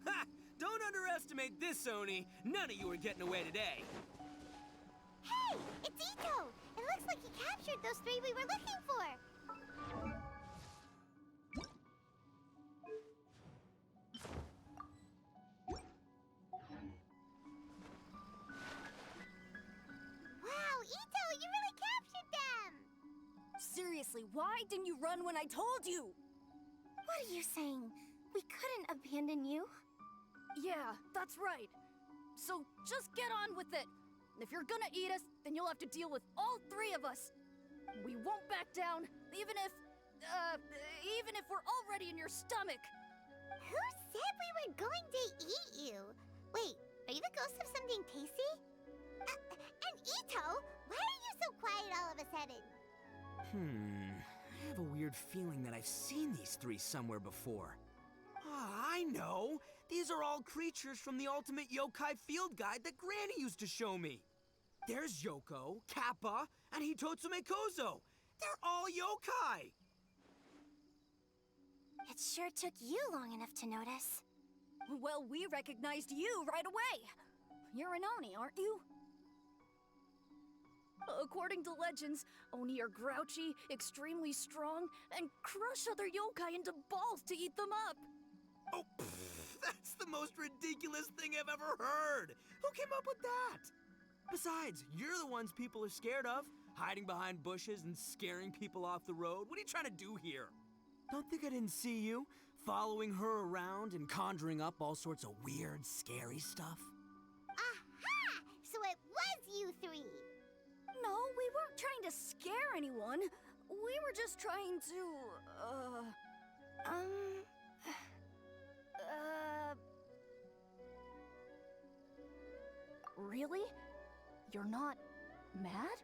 Ha! Don't underestimate this, Oni. None of you are getting away today. Hey! It's Ito! It looks like he captured those 3 we were looking for! Wow, Ito! You really captured them! Seriously, why didn't you run when I told you? What are you saying? We couldn't abandon you? Yeah, that's right. So just get on with it. If you're gonna eat us, then you'll have to deal with all 3 of us. We won't back down, even if we're already in your stomach. Who said we were going to eat you? Wait, are you the ghost of something tasty? And Ito, why are you so quiet all of a sudden? I have a weird feeling that I've seen these 3 somewhere before. Ah, I know! These are all creatures from the Ultimate Yokai Field Guide that Granny used to show me. There's Yoko, Kappa, and Hitotsume Kozo. They're all yokai! It sure took you long enough to notice. Well, we recognized you right away. You're an Oni, aren't you? According to legends, Oni are grouchy, extremely strong, and crush other yokai into balls to eat them up. Oh, that's the most ridiculous thing I've ever heard! Who came up with that? Besides, you're the ones people are scared of, hiding behind bushes and scaring people off the road. What are you trying to do here? Don't think I didn't see you, following her around and conjuring up all sorts of weird, scary stuff. Aha! So it was you 3! No, we weren't trying to scare anyone. We were just trying to, Really? You're not mad?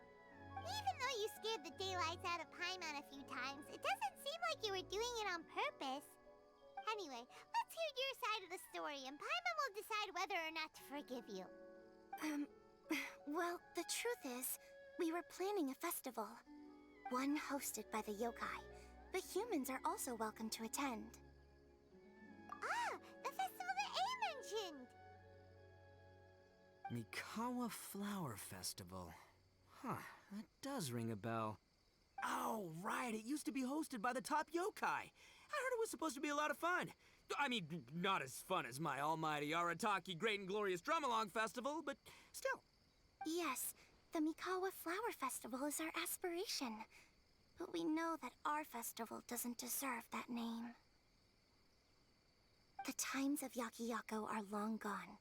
Even though you scared the daylights out of Paimon a few times, it doesn't seem like you were doing it on purpose. Anyway, let's hear your side of the story, and Paimon will decide whether or not to forgive you. Well, the truth is, we were planning a festival. One hosted by the yokai, but humans are also welcome to attend. Ah, the festival that A mentioned! Mikawa Flower Festival. Huh, that does ring a bell. Oh, right, it used to be hosted by the top yokai. I heard it was supposed to be a lot of fun. I mean, not as fun as my almighty Arataki Great and Glorious Drum-Along Festival, but still. Yes, the Mikawa Flower Festival is our aspiration. But we know that our festival doesn't deserve that name. The times of Yakiyako are long gone.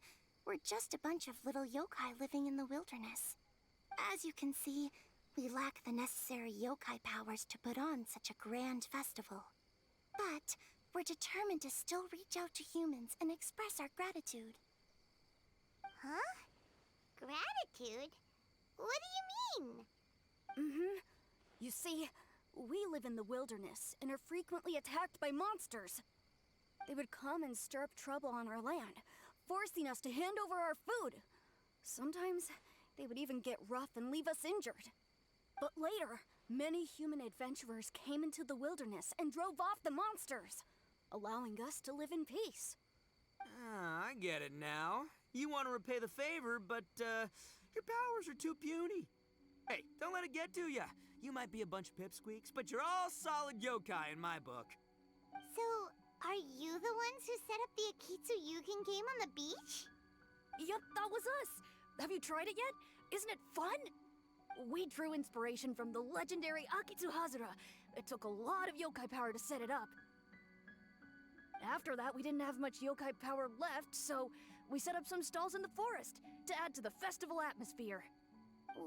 We're just a bunch of little yokai living in the wilderness. As you can see, we lack the necessary yokai powers to put on such a grand festival. But we're determined to still reach out to humans and express our gratitude. Huh? Gratitude? What do you mean? You see, we live in the wilderness and are frequently attacked by monsters. They would come and stir up trouble on our land, forcing us to hand over our food. Sometimes they would even get rough and leave us injured. But later, many human adventurers came into the wilderness and drove off the monsters, allowing us to live in peace. Ah, I get it now. You want to repay the favor, but your powers are too puny. Hey, don't let it get to ya. You might be a bunch of pipsqueaks, but you're all solid yokai in my book. So, are you the ones who set up the Akitsu Yugen game on the beach? Yup, that was us. Have you tried it yet? Isn't it fun? We drew inspiration from the legendary Akitsu Hazura, It took a lot of yokai power to set it up. After that, we didn't have much yokai power left, so we set up some stalls in the forest to add to the festival atmosphere.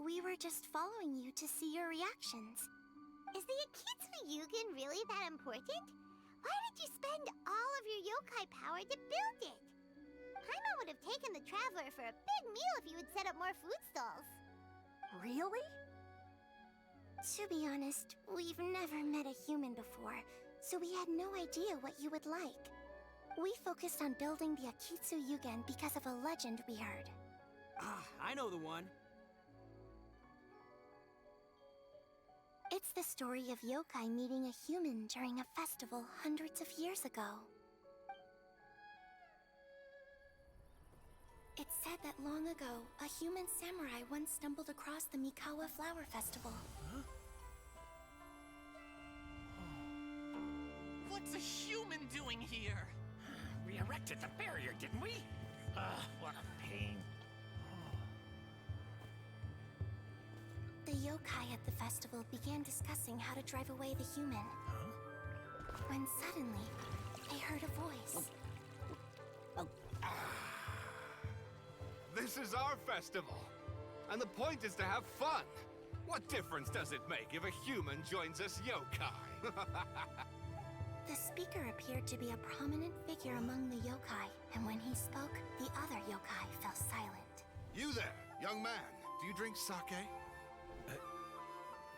We were just following you to see your reactions. Is the Akitsu Yugen really that important? Why did you spend all of your yokai power to build it? Paimon would have taken the Traveler for a big meal if you had set up more food stalls. Really? To be honest, we've never met a human before, so we had no idea what you would like. We focused on building the Akitsu Yugen because of a legend we heard. Ah, I know the one. It's the story of yokai meeting a human during a festival hundreds of years ago. It's said that long ago, a human samurai once stumbled across the Mikawa Flower Festival. What's a human doing here? We erected the barrier, didn't we? What a pain. The yokai at the festival began discussing how to drive away the human. When suddenly, they heard a voice. This is our festival, and the point is to have fun. What difference does it make if a human joins us yokai? The speaker appeared to be a prominent figure among the yokai, and when he spoke, the other yokai fell silent. You there, young man. Do you drink sake?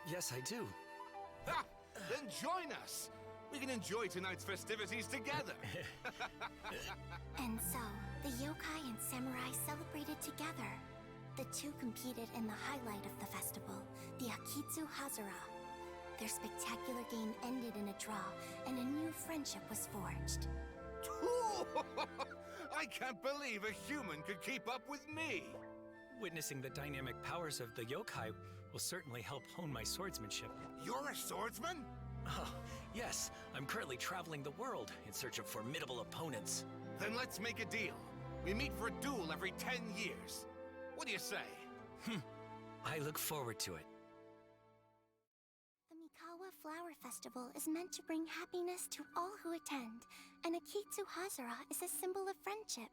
Yes, I do. Ha! Then join us. We can enjoy tonight's festivities together. And so, the yokai and samurai celebrated together. The two competed in the highlight of the festival, the Akitsu Hazara. Their spectacular game ended in a draw, and a new friendship was forged. I can't believe a human could keep up with me. Witnessing the dynamic powers of the yokai will certainly help hone my swordsmanship. You're a swordsman? Oh, yes. I'm currently traveling the world in search of formidable opponents. Then let's make a deal. We meet for a duel every 10 years. What do you say? I look forward to it. The Mikawa Flower Festival is meant to bring happiness to all who attend, and Akitsu Hazara is a symbol of friendship.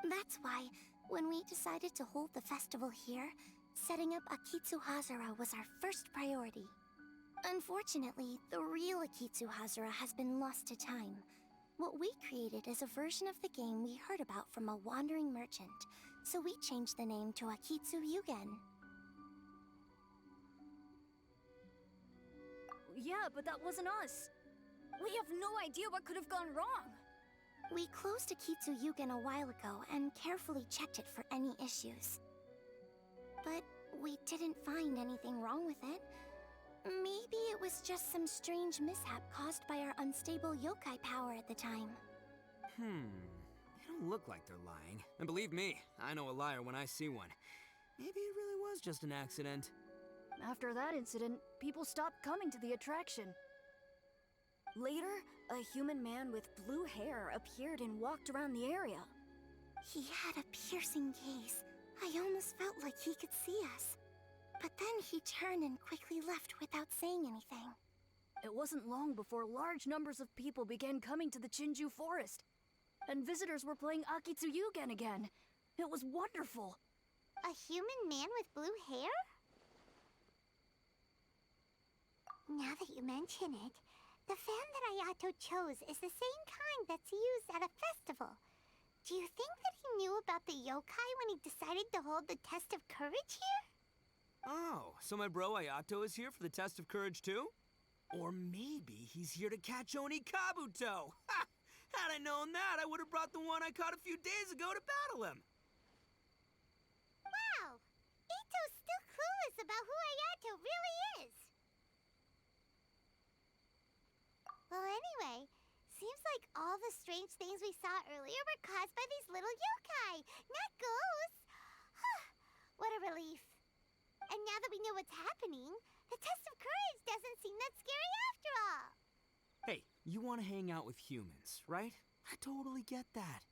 That's why, when we decided to hold the festival here, setting up Akitsu Hazara was our first priority. Unfortunately, the real Akitsu Hazara has been lost to time. What we created is a version of the game we heard about from a wandering merchant, so we changed the name to Akitsu Yugen. Yeah, but that wasn't us. We have no idea what could have gone wrong. We closed Akitsu Yugen a while ago and carefully checked it for any issues. But we didn't find anything wrong with it. Maybe it was just some strange mishap caused by our unstable yokai power at the time. They don't look like they're lying. And believe me, I know a liar when I see one. Maybe it really was just an accident. After that incident, people stopped coming to the attraction. Later, a human man with blue hair appeared and walked around the area. He had a piercing gaze. I almost felt like he could see us. But then he turned and quickly left without saying anything. It wasn't long before large numbers of people began coming to the Chinju forest. And visitors were playing Akitsu Yugen again. It was wonderful. A human man with blue hair? Now that you mention it, the fan that Ayato chose is the same kind that's used at a festival. Do you think that he knew about the yokai when he decided to hold the test of courage here? Oh, so my bro Ayato is here for the test of courage too? Or maybe he's here to catch Oni Kabuto! Ha! Had I known that, I would have brought the one I caught a few days ago to battle him! Wow! Ito's still clueless about who Ayato really is! Well, anyway, seems like all the strange things we saw earlier were caused by these little yokai, not ghosts! What a relief. And now that we know what's happening, the test of courage doesn't seem that scary after all. Hey, you want to hang out with humans, right? I totally get that.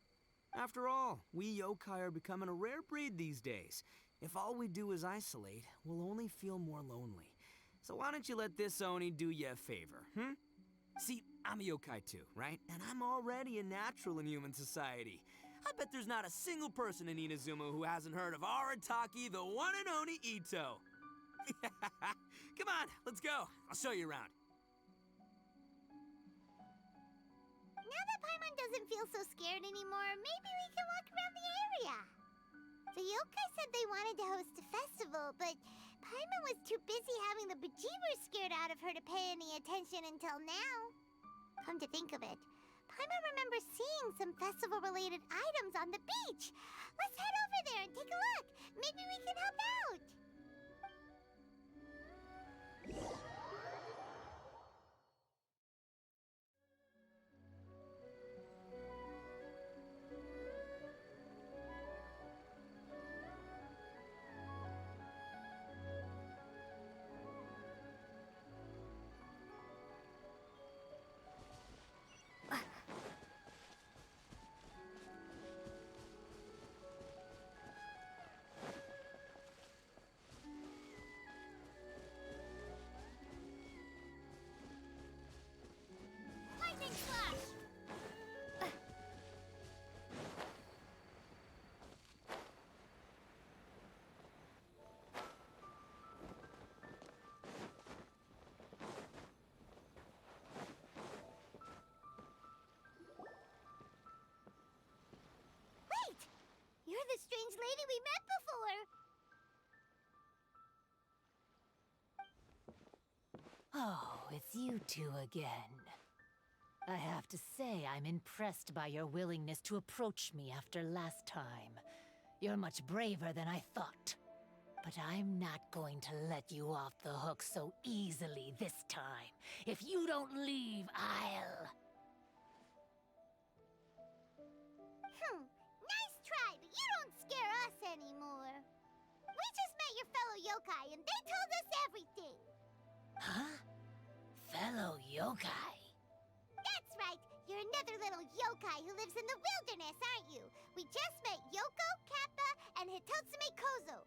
After all, we yokai are becoming a rare breed these days. If all we do is isolate, we'll only feel more lonely. So why don't you let this Oni do you a favor, hmm? See, I'm a yokai too, right? And I'm already a natural in human society. I bet there's not a single person in Inazuma who hasn't heard of Arataki, the one and only Ito. Come on, let's go. I'll show you around. Now that Paimon doesn't feel so scared anymore, maybe we can walk around the area. The yokai said they wanted to host a festival, but Paimon was too busy having the bejeebers scared out of her to pay any attention until now. Come to think of it, Paimon remembers seeing some festival-related items on the beach. Let's head over there and take a look. Maybe we can help out. Lightning slash! Wait! You're the strange lady we met before! Oh, it's you two again. I have to say, I'm impressed by your willingness to approach me after last time. You're much braver than I thought. But I'm not going to let you off the hook so easily this time. If you don't leave, I'll... Nice try, but you don't scare us anymore. We just met your fellow yokai, and they told us everything. Huh? Fellow yokai? That's right. You're another little yokai who lives in the wilderness, aren't you? We just met Yoko, Kappa, and Hitotsume Kozo.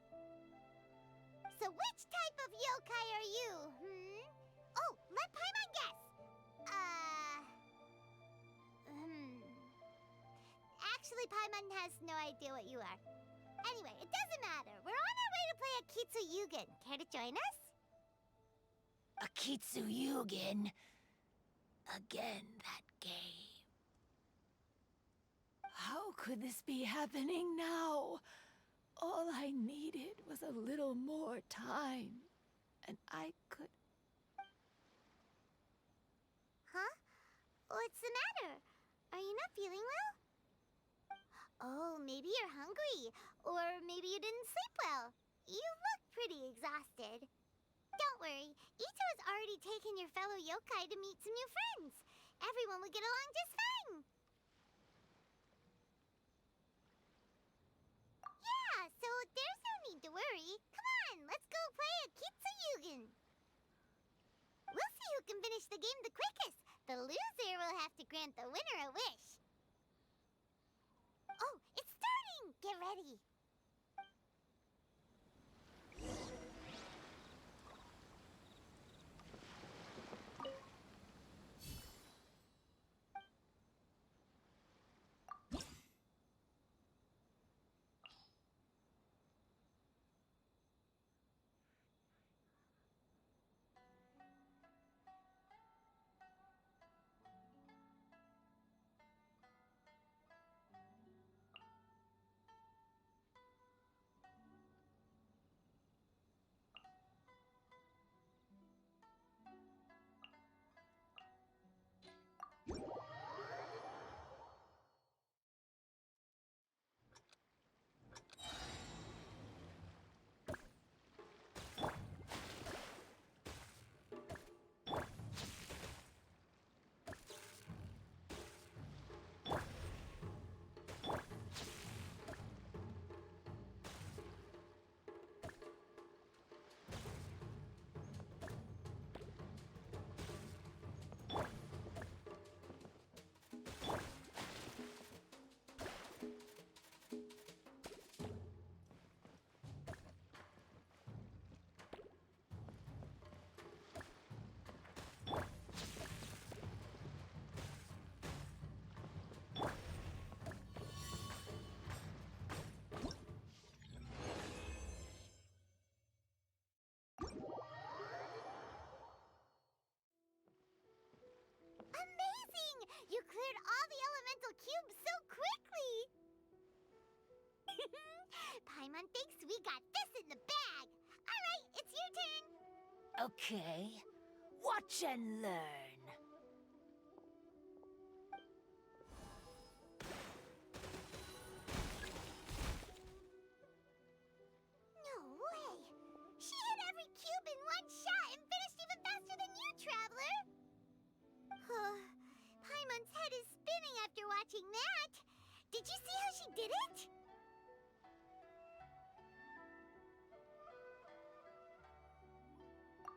So which type of yokai are you, hmm? Oh, let Paimon guess. Actually, Paimon has no idea what you are. Anyway, it doesn't matter. We're on our way to play Akitsu Yugen. Care to join us? Akitsu Yugen. Again, that game. How could this be happening now? All I needed was a little more time, and I could... Huh? What's the matter? Are you not feeling well? Oh, maybe you're hungry. Or maybe you didn't sleep well. You look pretty exhausted. Don't worry. Ito has already taken your fellow yokai to meet some new friends. Everyone will get along just fine. Yeah, so there's no need to worry. Come on, let's go play Akitsu Yugen. We'll see who can finish the game the quickest. The loser will have to grant the winner a wish. Oh, it's starting! Get ready. elemental cube so quickly! Paimon thinks we got this in the bag. All right, it's your turn. Okay. Watch and learn. No way! She hit every cube in one shot and finished even faster than you, Traveler! Paimon's head is spinning after watching that. Did you see how she did it?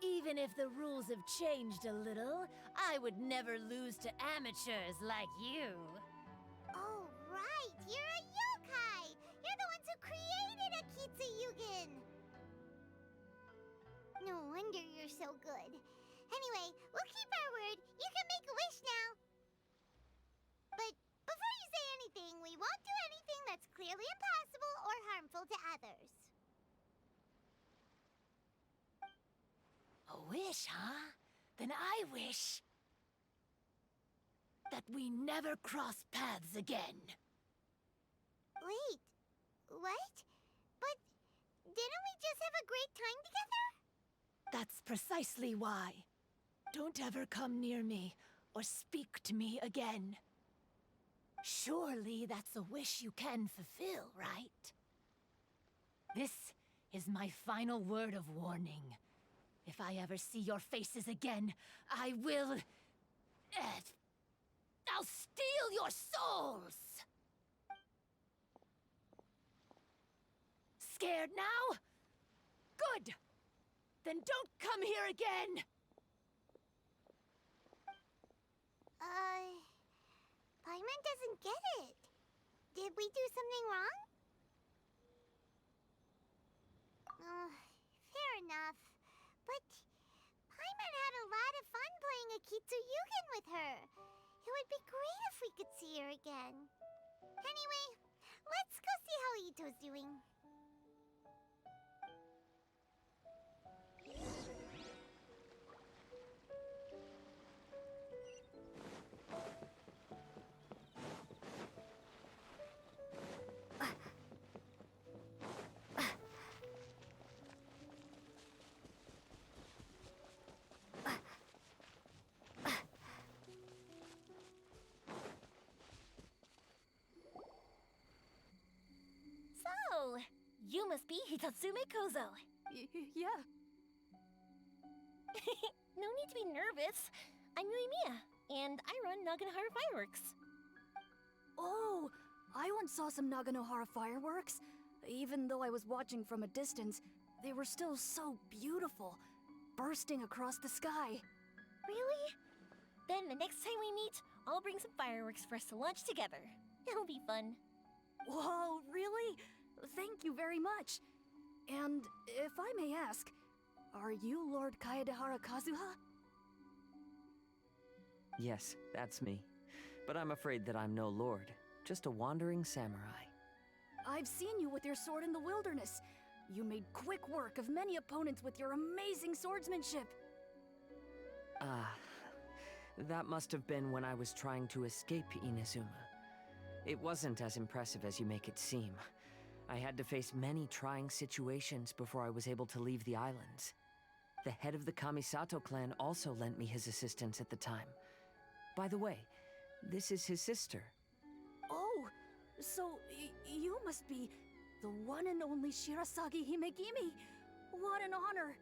Even if the rules have changed a little, I would never lose to amateurs like you. Oh, right! You're a yokai! You're the ones who created Akitsu Yugen! No wonder you're so good. Anyway, we'll keep our word. You can make a wish now. But before you say anything, we won't do anything that's clearly impossible or harmful to others. A wish, huh? Then I wish that we never cross paths again. Wait, what? But didn't we just have a great time together? That's precisely why. Don't ever come near me or speak to me again. Surely that's a wish you can fulfill, right? This is my final word of warning. If I ever see your faces again, I will... I'll steal your souls! Scared now? Good! Then don't come here again! Paimon doesn't get it. Did we do something wrong? Fair enough. But Paimon had a lot of fun playing Akitsu Yugen with her. It would be great if we could see her again. Anyway, let's go see how Ito's doing. So, you must be Hitatsume Kozo. Yeah. No need to be nervous. I'm Yuimiya, and I run Naganohara Fireworks. Oh, I once saw some Naganohara fireworks. Even though I was watching from a distance, they were still so beautiful, bursting across the sky. Really? Then the next time we meet, I'll bring some fireworks for us to launch together. It'll be fun. Whoa, really? Thank you very much. And if I may ask, are you Lord Kaedehara Kazuha? Yes, that's me. But I'm afraid that I'm no lord, just a wandering samurai. I've seen you with your sword in the wilderness. You made quick work of many opponents with your amazing swordsmanship. That must have been when I was trying to escape Inazuma. It wasn't as impressive as you make it seem. I had to face many trying situations before I was able to leave the islands. The head of the Kamisato clan also lent me his assistance at the time. By the way, this is his sister. Oh, so you must be the one and only Shirasagi Himegimi. What an honor.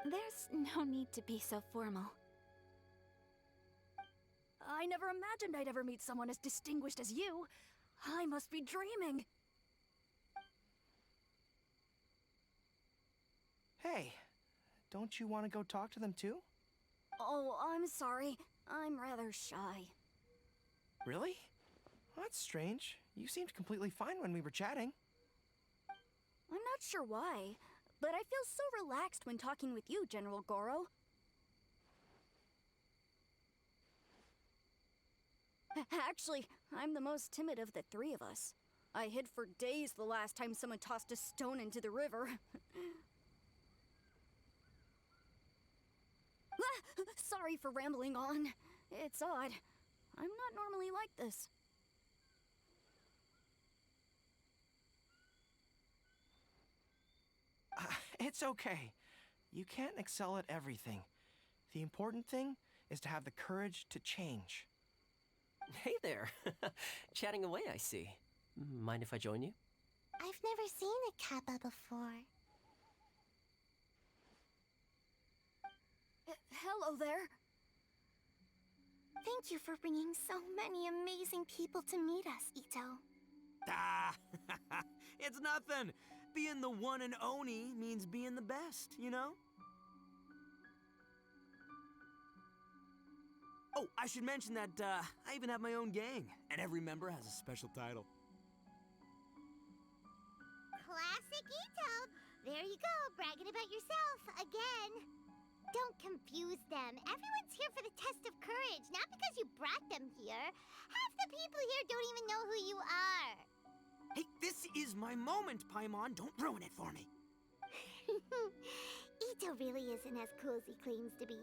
There's no need to be so formal. I never imagined I'd ever meet someone as distinguished as you. I must be dreaming. Hey, don't you want to go talk to them too? Oh, I'm sorry. I'm rather shy. Really? That's strange. You seemed completely fine when we were chatting. I'm not sure why, but I feel so relaxed when talking with you, General Goro. Actually, I'm the most timid of the three of us. I hid for days the last time someone tossed a stone into the river. Sorry for rambling on. It's odd. I'm not normally like this. It's okay. You can't excel at everything. The important thing is to have the courage to change. Hey there. Chatting away, I see. Mind if I join you? I've never seen a kappa before. Hello there. Thank you for bringing so many amazing people to meet us, Ito. Ah, it's nothing. Being the one and only means being the best, you know? Oh, I should mention that I even have my own gang, and every member has a special title. Classic Ito! There you go, bragging about yourself again. Don't confuse them. Everyone's here for the test of courage, not because you brought them here. Half the people here don't even know who you are. Hey, this is my moment, Paimon. Don't ruin it for me. Ito really isn't as cool as he claims to be.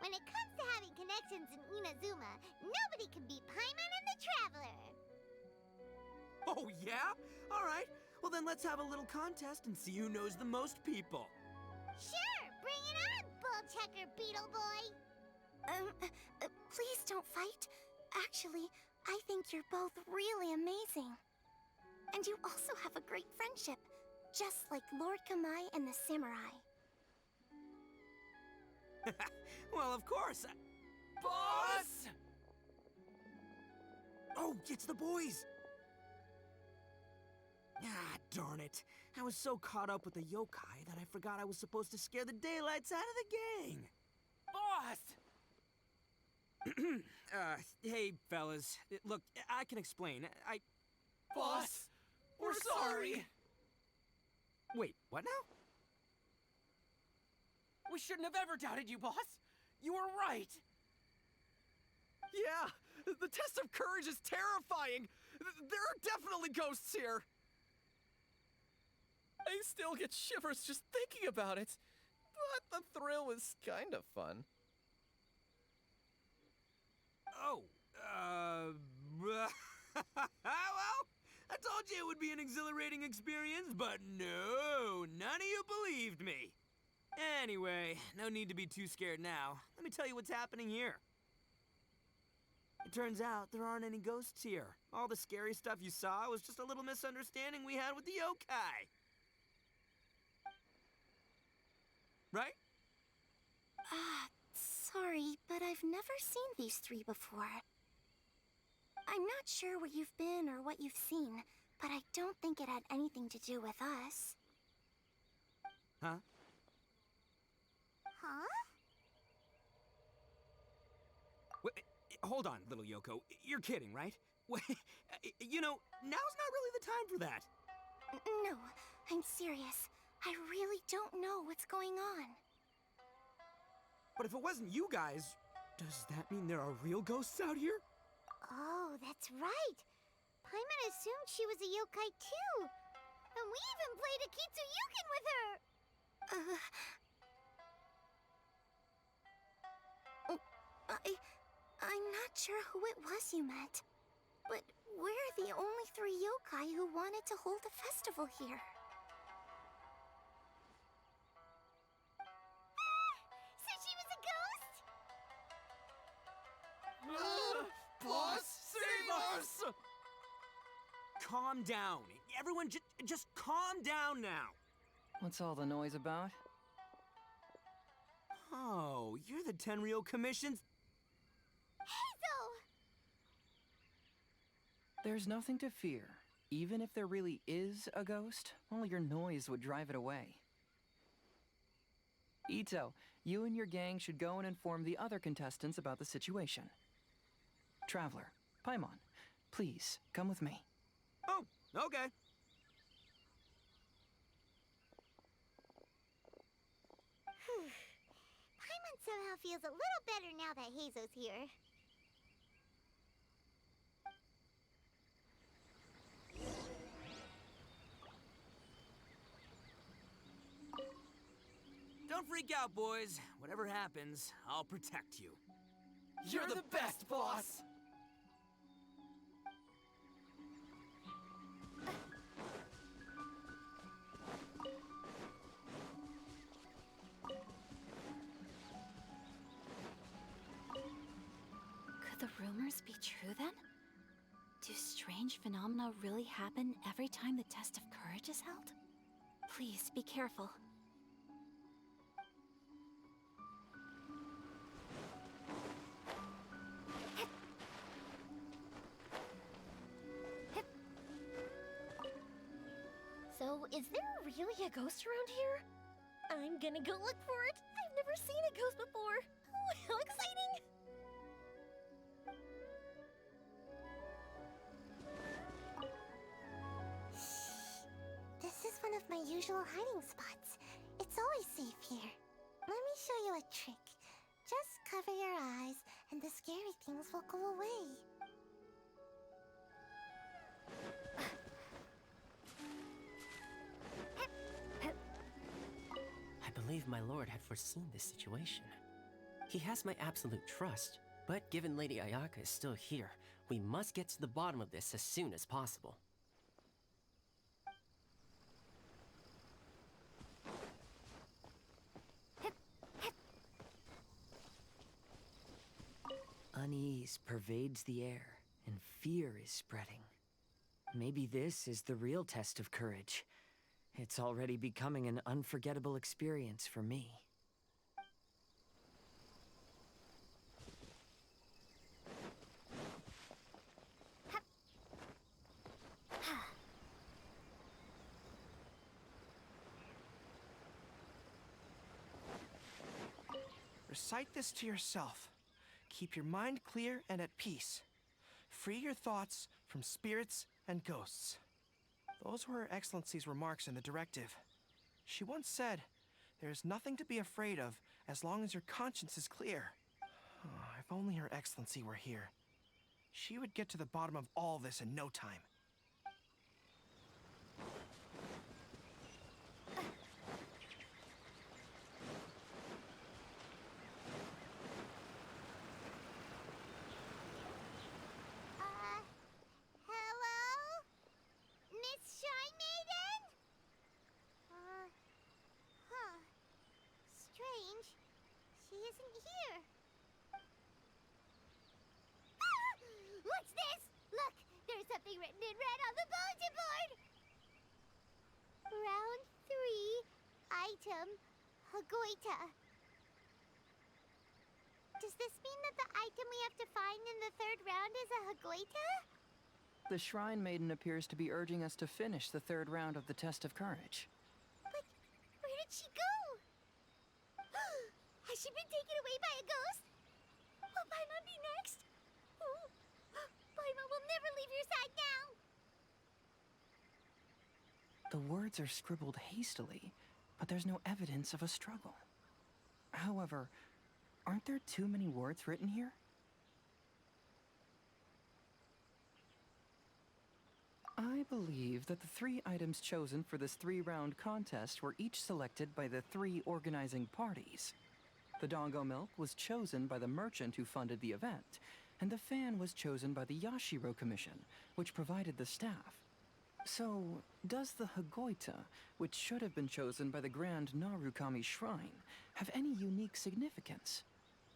When it comes to having connections in Inazuma, nobody can beat Paimon and the Traveler. Oh, yeah? All right. Well, then let's have a little contest and see who knows the most people. Sure, bring it on, Bullchecker Beetle Boy. Please don't fight. Actually, I think you're both really amazing. And you also have a great friendship, just like Lord Kamai and the Samurai. Well, of course. Boss! Oh, it's the boys. Ah, darn it. I was so caught up with the yokai that I forgot I was supposed to scare the daylights out of the gang. Boss! Hey, fellas. Look, I can explain. Boss! We're sorry! Wait, what now? We shouldn't have ever doubted you, boss! You were right! Yeah, the test of courage is terrifying! There are definitely ghosts here! I still get shivers just thinking about it, but the thrill is kind of fun. Oh, well, I told you it would be an exhilarating experience, but no, none of you believed me. Anyway, no need to be too scared now. Let me tell you what's happening here. It turns out there aren't any ghosts here. All the scary stuff you saw was just a little misunderstanding we had with the yokai. Right? Sorry, but I've never seen these three before. I'm not sure where you've been or what you've seen, but I don't think it had anything to do with us. Huh? Huh? Wait, hold on, little Yoko. You're kidding, right? Wait, you know, now's not really the time for that. No, I'm serious. I really don't know what's going on. But if it wasn't you guys, does that mean there are real ghosts out here? Oh, that's right. Paimon assumed she was a yokai too. And we even played akitsu yukin with her. I'm not sure who it was you met. But we're the only three yokai who wanted to hold a festival here. So she was a ghost? Boss, save us! Calm down. Everyone just calm down now. What's all the noise about? Oh, you're the Tenryou Commission's... Hazel! There's nothing to fear. Even if there really is a ghost, only your noise would drive it away. Ito, you and your gang should go and inform the other contestants about the situation. Traveler, Paimon, please, come with me. Oh, okay. Paimon somehow feels a little better now that Hazo's here. Don't freak out, boys. Whatever happens, I'll protect you. You're the best, boss! rumors be true then? Do strange phenomena really happen every time the test of courage is held? Please be careful. So, is there really a ghost around here? I'm gonna go look for it. I've never seen a ghost before. Oh, how exciting! This is one of my usual hiding spots. It's always safe here. Let me show you a trick. Just cover your eyes, and the scary things will go away. I believe my lord had foreseen this situation. He has my absolute trust, but given Lady Ayaka is still here, we must get to the bottom of this as soon as possible. Unease pervades the air, and fear is spreading. Maybe this is the real test of courage. It's already becoming an unforgettable experience for me. Recite this to yourself. Keep your mind clear and at peace. Free your thoughts from spirits and ghosts. Those were Her Excellency's remarks in the directive. She once said, "There is nothing to be afraid of as long as your conscience is clear." Oh, if only Her Excellency were here. She would get to the bottom of all this in no time. Hello? Miss Shy Maiden? Strange. She isn't here. Ah! What's this? Look, there's something written in red on the bulletin board. Round 3, item, Hagoita. Does this mean that the item we have to find in the 3rd round is a Hagoita? The Shrine Maiden appears to be urging us to finish the 3rd round of the test of courage. But where did she go? Has she been taken away by a ghost? Will Paimon be next? Oh, Paimon will never leave your side now. The words are scribbled hastily, but there's no evidence of a struggle. However, aren't there too many words written here? I believe that the 3 items chosen for this 3-round contest were each selected by the 3 organizing parties. The Dongo Milk was chosen by the merchant who funded the event, and the fan was chosen by the Yashiro Commission, which provided the staff. So, does the Hagoita, which should have been chosen by the Grand Narukami Shrine, have any unique significance?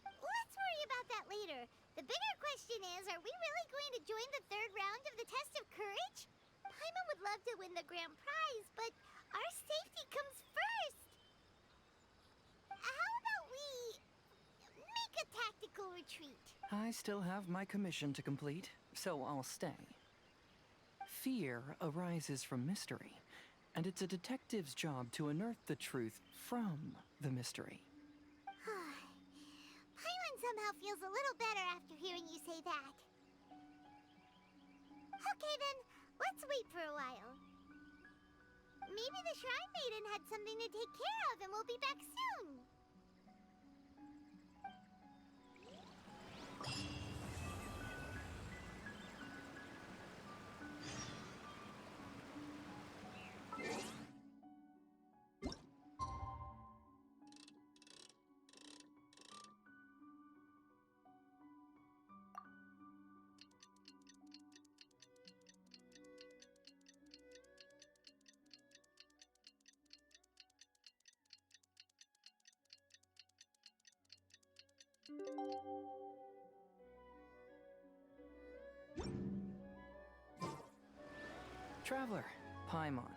Let's worry about that later. The bigger question is, are we really going to join the 3rd round of the test of courage? Paimon would love to win the grand prize, but our safety comes first. How about we make a tactical retreat? I still have my commission to complete, so I'll stay. Fear arises from mystery, and it's a detective's job to unearth the truth from the mystery. Paimon somehow feels a little better after hearing you say that. Okay then, let's wait for a while. Maybe the Shrine Maiden had something to take care of and we'll be back soon. Traveler, Paimon,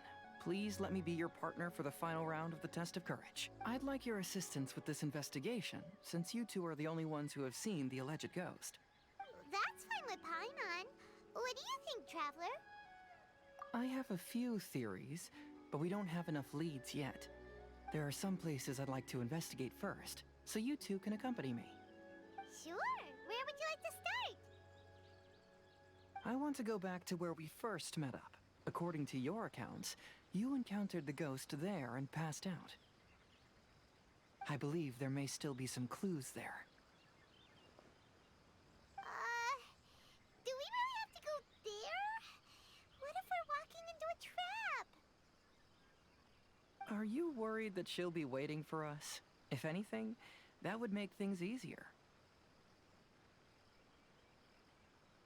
please let me be your partner for the final round of the test of courage. I'd like your assistance with this investigation, since you two are the only ones who have seen the alleged ghost. That's fine with Paimon. What do you think, Traveler? I have a few theories, but we don't have enough leads yet. There are some places I'd like to investigate first, so you two can accompany me. Sure. Where would you like to start? I want to go back to where we first met up. According to your accounts, you encountered the ghost there and passed out. I believe there may still be some clues there. Do we really have to go there? What if we're walking into a trap? Are you worried that she'll be waiting for us? If anything, that would make things easier.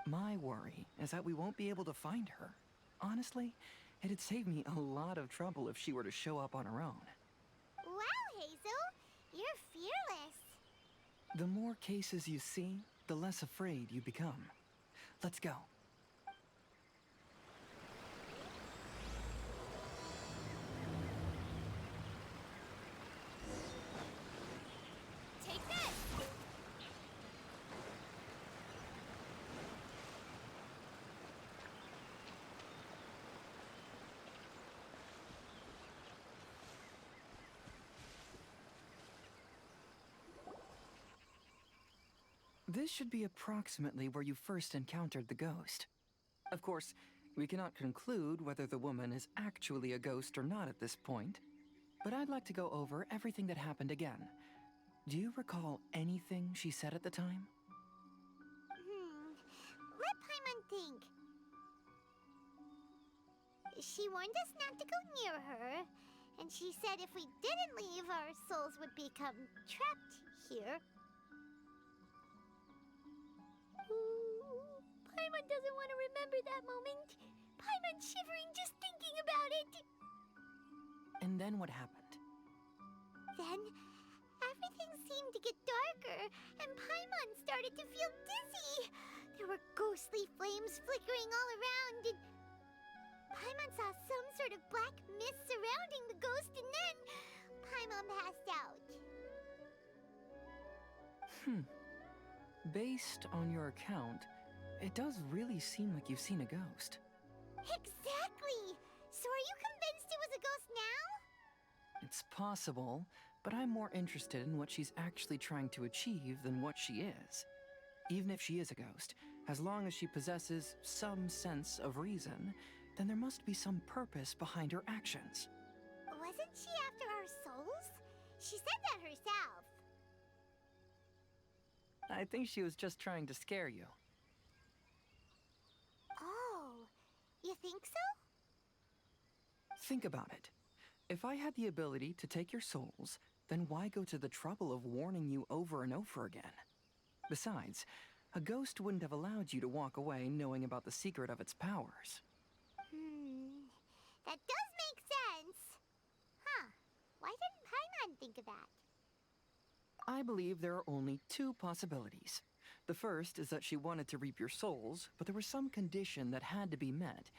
My worry is that we won't be able to find her. Honestly, it'd save me a lot of trouble if she were to show up on her own. Wow, Hazel! You're fearless. The more cases you see, the less afraid you become. Let's go. Take this! This should be approximately where you first encountered the ghost. Of course, we cannot conclude whether the woman is actually a ghost or not at this point, but I'd like to go over everything that happened again. Do you recall anything she said at the time? Let Paimon think. She warned us not to go near her, and she said if we didn't leave, our souls would become trapped here. Paimon doesn't want to remember that moment. Paimon's shivering just thinking about it. And then what happened? Then, everything seemed to get darker, and Paimon started to feel dizzy. There were ghostly flames flickering all around, and Paimon saw some sort of black mist surrounding the ghost, and then Paimon passed out. Based on your account, it does really seem like you've seen a ghost. Exactly! So are you convinced it was a ghost now? It's possible, but I'm more interested in what she's actually trying to achieve than what she is. Even if she is a ghost, as long as she possesses some sense of reason, then there must be some purpose behind her actions. Wasn't she after our souls? She said that herself. I think she was just trying to scare you. Oh, you think so? Think about it. If I had the ability to take your souls, then why go to the trouble of warning you over and over again? Besides, a ghost wouldn't have allowed you to walk away knowing about the secret of its powers. That does make sense. Huh. Why didn't Paimon think of that? I believe there are only two possibilities. The first is that she wanted to reap your souls, but there was some condition that had to be met.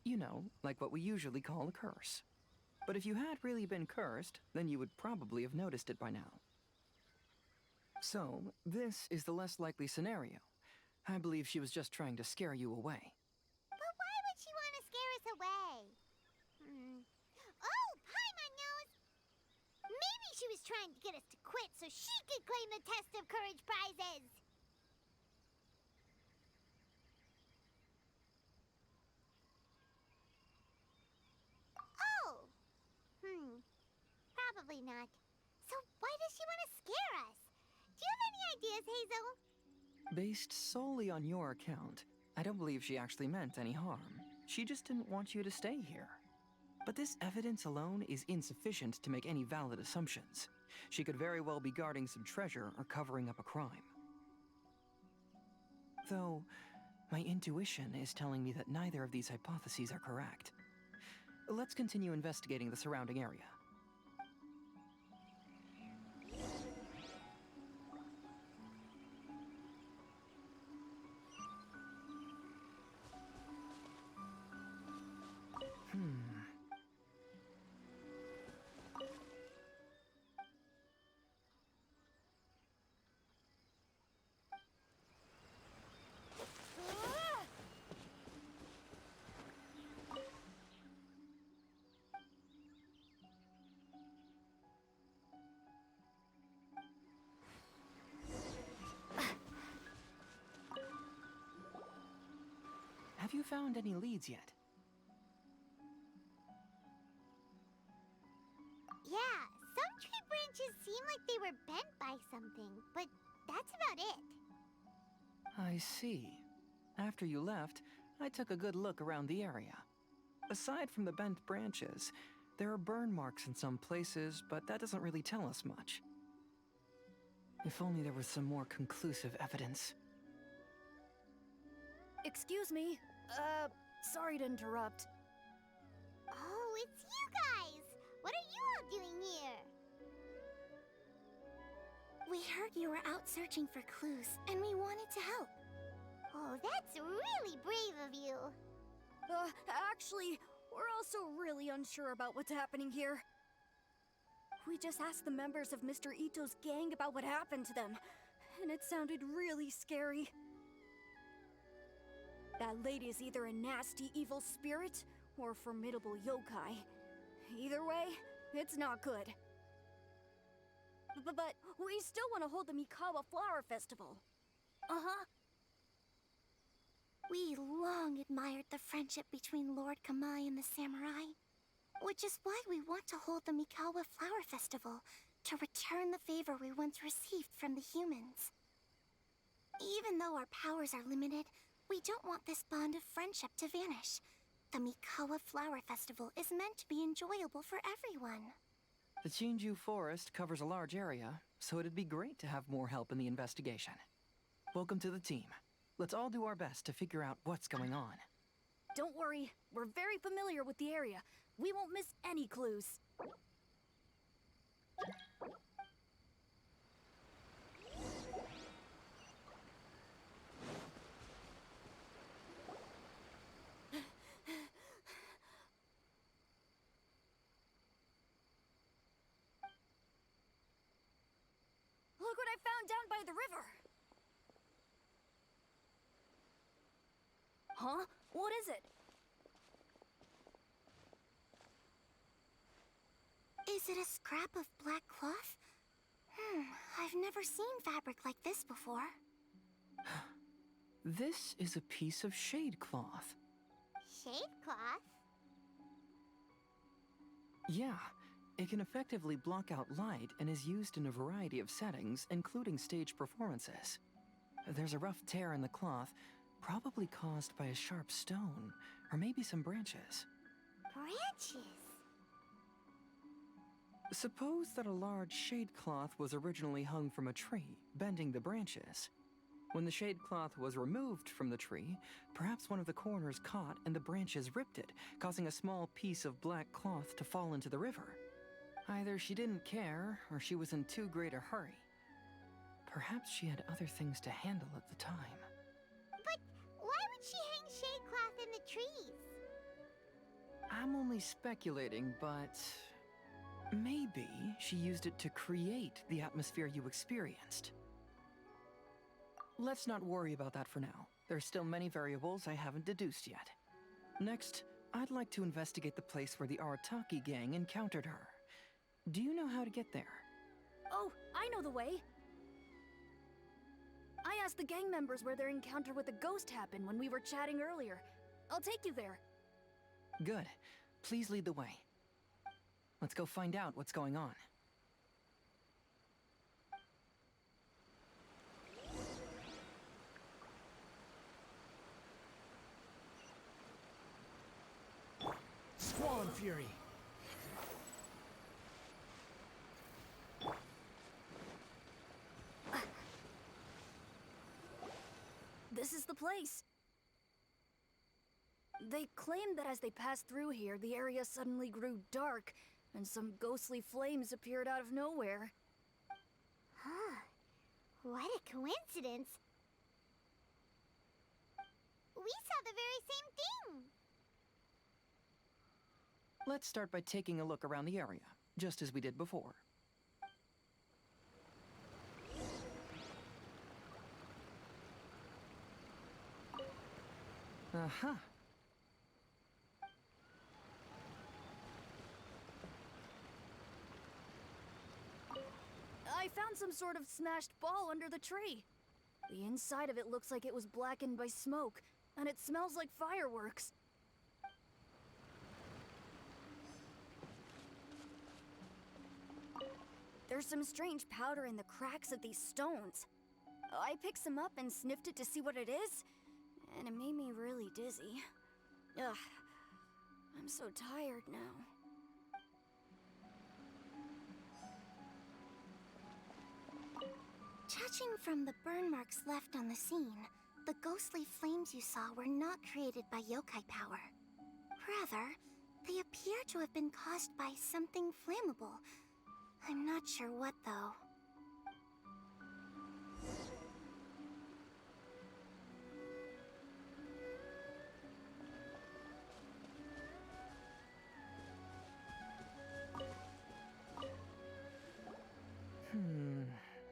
You know, like what we usually call a curse. But if you had really been cursed, then you would probably have noticed it by now. So, this is the less likely scenario. I believe she was just trying to scare you away. But why would she want to scare us away? Oh, Paimon knows! Maybe she was trying to get us to quit so she could claim the Test of Courage prizes! Oh! Probably not. So why does she want to scare us? Do you have any ideas, Hazel? Based solely on your account, I don't believe she actually meant any harm. She just didn't want you to stay here. But this evidence alone is insufficient to make any valid assumptions. She could very well be guarding some treasure or covering up a crime. Though, my intuition is telling me that neither of these hypotheses are correct. Let's continue investigating the surrounding area. Have you found any leads yet? Yeah, some tree branches seem like they were bent by something, but that's about it. I see. After you left, I took a good look around the area. Aside from the bent branches, there are burn marks in some places, but that doesn't really tell us much. If only there was some more conclusive evidence. Excuse me. Sorry to interrupt. Oh, it's you guys! What are you all doing here? We heard you were out searching for clues, and we wanted to help. Oh, that's really brave of you. Actually, we're also really unsure about what's happening here. We just asked the members of Mr. Ito's gang about what happened to them, and it sounded really scary. That lady is either a nasty evil spirit or a formidable yokai. Either way, it's not good. But we still want to hold the Mikawa Flower Festival. Uh-huh. We long admired the friendship between Lord Kamai and the samurai, which is why we want to hold the Mikawa Flower Festival to return the favor we once received from the humans. Even though our powers are limited, we don't want this bond of friendship to vanish. The Mikawa Flower Festival is meant to be enjoyable for everyone. The Chinju Forest covers a large area, so it'd be great to have more help in the investigation. Welcome to the team. Let's all do our best to figure out what's going on. Don't worry, we're very familiar with the area. We won't miss any clues. Look what I found down by the river! Huh? What is it? Is it a scrap of black cloth? I've never seen fabric like this before. This is a piece of shade cloth. Shade cloth? Yeah, it can effectively block out light and is used in a variety of settings, including stage performances. There's a rough tear in the cloth, probably caused by a sharp stone, or maybe some branches. Branches? Suppose that a large shade cloth was originally hung from a tree, bending the branches. When the shade cloth was removed from the tree, perhaps one of the corners caught and the branches ripped it, causing a small piece of black cloth to fall into the river. Either she didn't care, or she was in too great a hurry. Perhaps she had other things to handle at the time. But why would she hang shade cloth in the trees? I'm only speculating, but maybe she used it to create the atmosphere you experienced. Let's not worry about that for now. There's still many variables I haven't deduced yet. Next, I'd like to investigate the place where the Arataki gang encountered her. Do you know how to get there? Oh, I know the way. I asked the gang members where their encounter with the ghost happened when we were chatting earlier. I'll take you there. Good. Please lead the way. Let's go find out what's going on. Squall and Fury! This is the place. They claimed that as they passed through here, the area suddenly grew dark, and some ghostly flames appeared out of nowhere. Huh. What a coincidence. We saw the very same thing. Let's start by taking a look around the area, just as we did before. Aha! I found some sort of smashed ball under the tree. The inside of it looks like it was blackened by smoke, and it smells like fireworks. There's some strange powder in the cracks of these stones. I picked some up and sniffed it to see what it is, and it made me really dizzy. Ugh, I'm so tired now. Judging from the burn marks left on the scene, the ghostly flames you saw were not created by yokai power. Rather, they appear to have been caused by something flammable. I'm not sure what, though.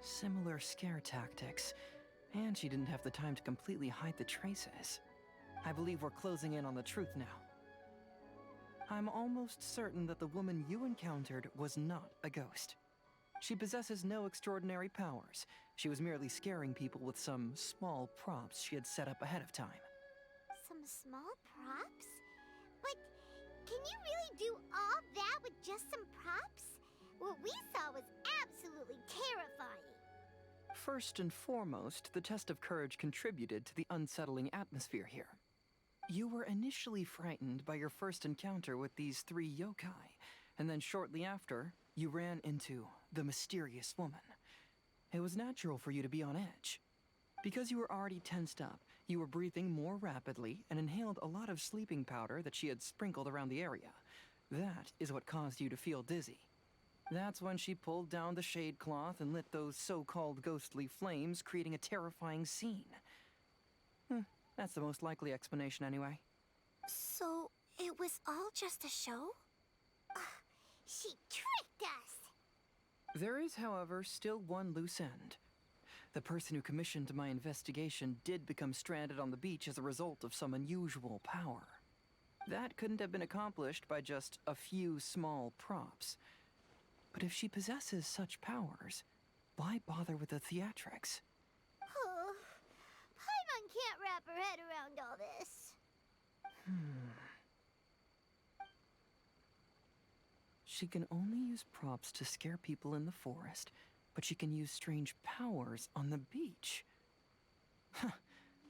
Similar scare tactics. And she didn't have the time to completely hide the traces. I believe we're closing in on the truth now. I'm almost certain that the woman you encountered was not a ghost. She possesses no extraordinary powers. She was merely scaring people with some small props she had set up ahead of time. Some small props? But can you really do all that with just some props? What we saw was absolutely terrifying. First and foremost, the test of courage contributed to the unsettling atmosphere here. You were initially frightened by your first encounter with these 3 yokai, and then shortly after, you ran into the mysterious woman. It was natural for you to be on edge. Because you were already tensed up, you were breathing more rapidly and inhaled a lot of sleeping powder that she had sprinkled around the area. That is what caused you to feel dizzy. That's when she pulled down the shade cloth and lit those so-called ghostly flames, creating a terrifying scene. That's the most likely explanation anyway. So, it was all just a show? She tricked us! There is, however, still one loose end. The person who commissioned my investigation did become stranded on the beach as a result of some unusual power. That couldn't have been accomplished by just a few small props. But if she possesses such powers, why bother with the theatrics? Oh, Paimon can't wrap her head around all this. She can only use props to scare people in the forest, but she can use strange powers on the beach. Huh,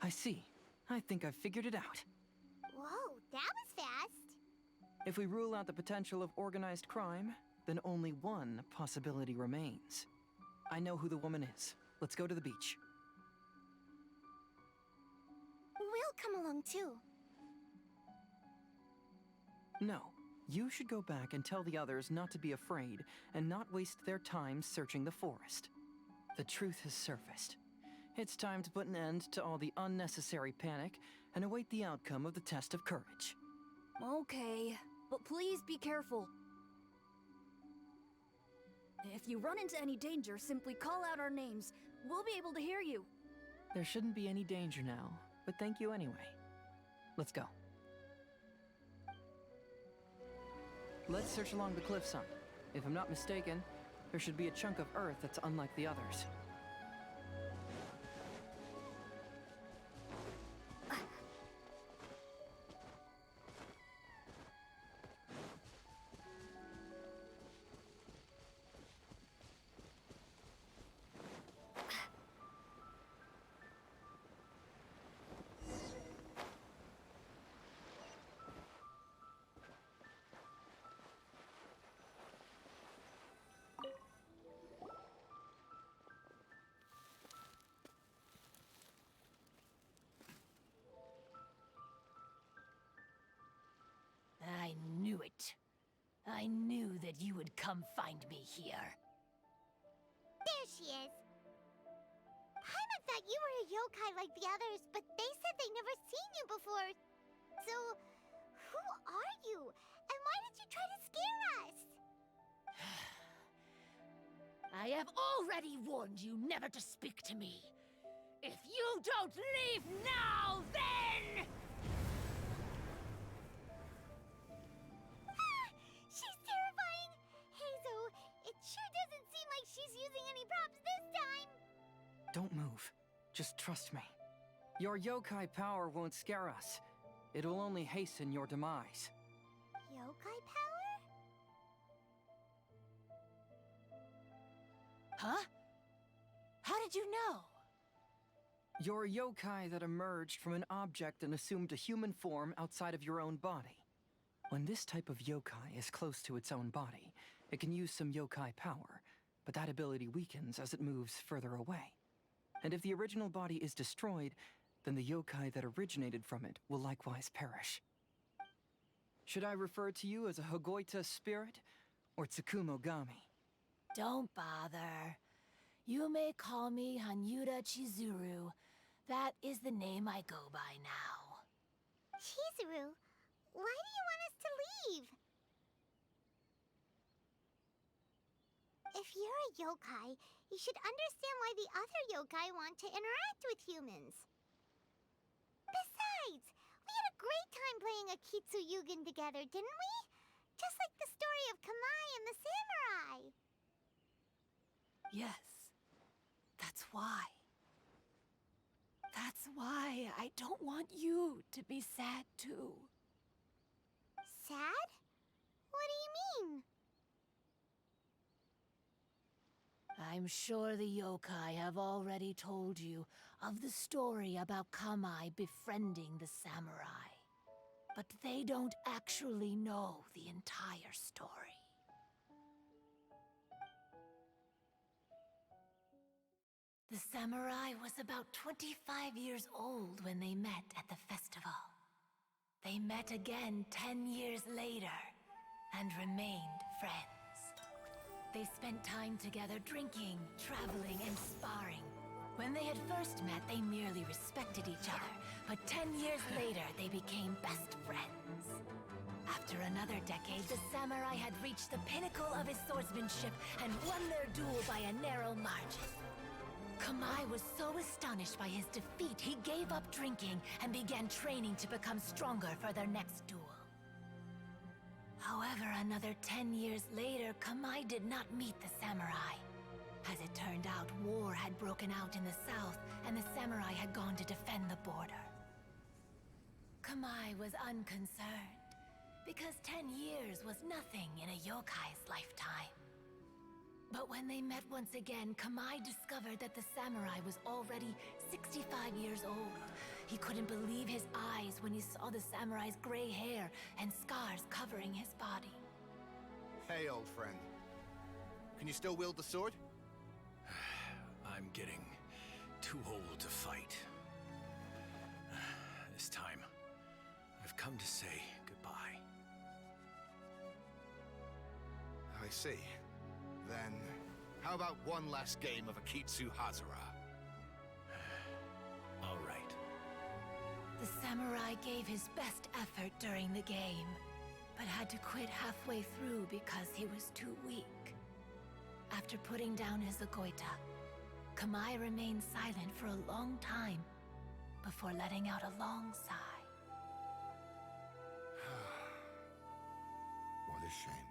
I see. I think I've figured it out. Whoa, that was fast. If we rule out the potential of organized crime, then only one possibility remains. I know who the woman is. Let's go to the beach. We'll come along too. No. You should go back and tell the others not to be afraid and not waste their time searching the forest. The truth has surfaced. It's time to put an end to all the unnecessary panic and await the outcome of the test of courage. Okay, but please be careful. If you run into any danger, simply call out our names. We'll be able to hear you. There shouldn't be any danger now, but thank you anyway. Let's go. Let's search along the cliffside. If I'm not mistaken, there should be a chunk of earth that's unlike the others. I knew it. I knew that you would come find me here. There she is. Paimon thought you were a yokai like the others, but they said they never seen you before. So, who are you? And why did you try to scare us? I have already warned you never to speak to me. If you don't leave now, then... She's terrifying! Hazo, it sure doesn't seem like she's using any props this time! Don't move. Just trust me. Your yokai power won't scare us. It will only hasten your demise. Yokai power? Huh? How did you know? You're a yokai that emerged from an object and assumed a human form outside of your own body. When this type of yokai is close to its own body, it can use some yokai power, but that ability weakens as it moves further away. And if the original body is destroyed, then the yokai that originated from it will likewise perish. Should I refer to you as a Hagoita spirit or Tsukumogami? Don't bother. You may call me Hanyuda Chizuru. That is the name I go by now. Chizuru, why do you want us to leave? If you're a yokai, you should understand why the other yokai want to interact with humans. Besides, we had a great time playing Akitsu Yugen together, didn't we? Just like the story of Kamai and the samurai. Yes. That's why. That's why I don't want you to be sad too. Sad? What do you mean? I'm sure the yokai have already told you of the story about Kamai befriending the samurai. But they don't actually know the entire story. The samurai was about 25 years old when they met at the festival. They met again 10 years later and remained friends. They spent time together drinking, traveling, and sparring. When they had first met, they merely respected each other, but 10 years later, they became best friends. After another decade, the samurai had reached the pinnacle of his swordsmanship and won their duel by a narrow margin. Kamai was so astonished by his defeat, he gave up drinking and began training to become stronger for their next duel. However, another 10 years later, Kamai did not meet the samurai. As it turned out, war had broken out in the south, and the samurai had gone to defend the border. Kamai was unconcerned, because 10 years was nothing in a yokai's lifetime. But when they met once again, Kamai discovered that the samurai was already 65 years old. He couldn't believe his eyes when he saw the samurai's gray hair and scars covering his body. Hey, old friend. Can you still wield the sword? I'm getting too old to fight. This time, I've come to say goodbye. I see. Then, how about one last game of Akitsu Hazara? All right. The samurai gave his best effort during the game, but had to quit halfway through because he was too weak. After putting down his agoita, Kamai remained silent for a long time before letting out a long sigh. What a shame.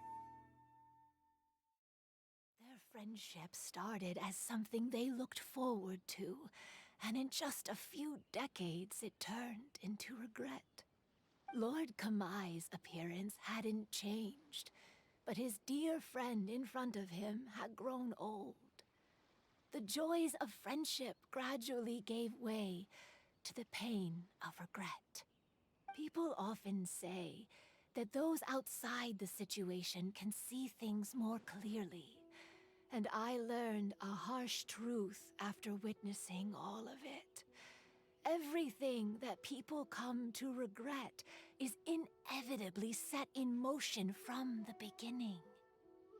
Their friendship started as something they looked forward to, and in just a few decades it turned into regret. Lord Kamai's appearance hadn't changed, but his dear friend in front of him had grown old. The joys of friendship gradually gave way to the pain of regret. People often say that those outside the situation can see things more clearly. And I learned a harsh truth after witnessing all of it. Everything that people come to regret is inevitably set in motion from the beginning.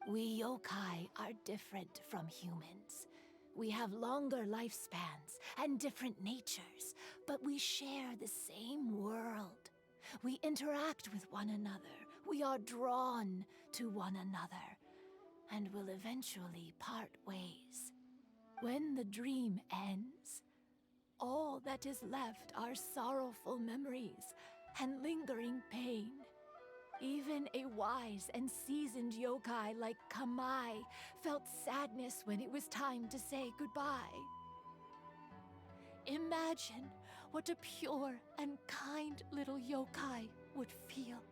We yokai are different from humans. We have longer lifespans and different natures, but we share the same world. We interact with one another. We are drawn to one another, and will eventually part ways. When the dream ends, all that is left are sorrowful memories and lingering pain. Even a wise and seasoned yokai like Kamai felt sadness when it was time to say goodbye. Imagine what a pure and kind little yokai would feel.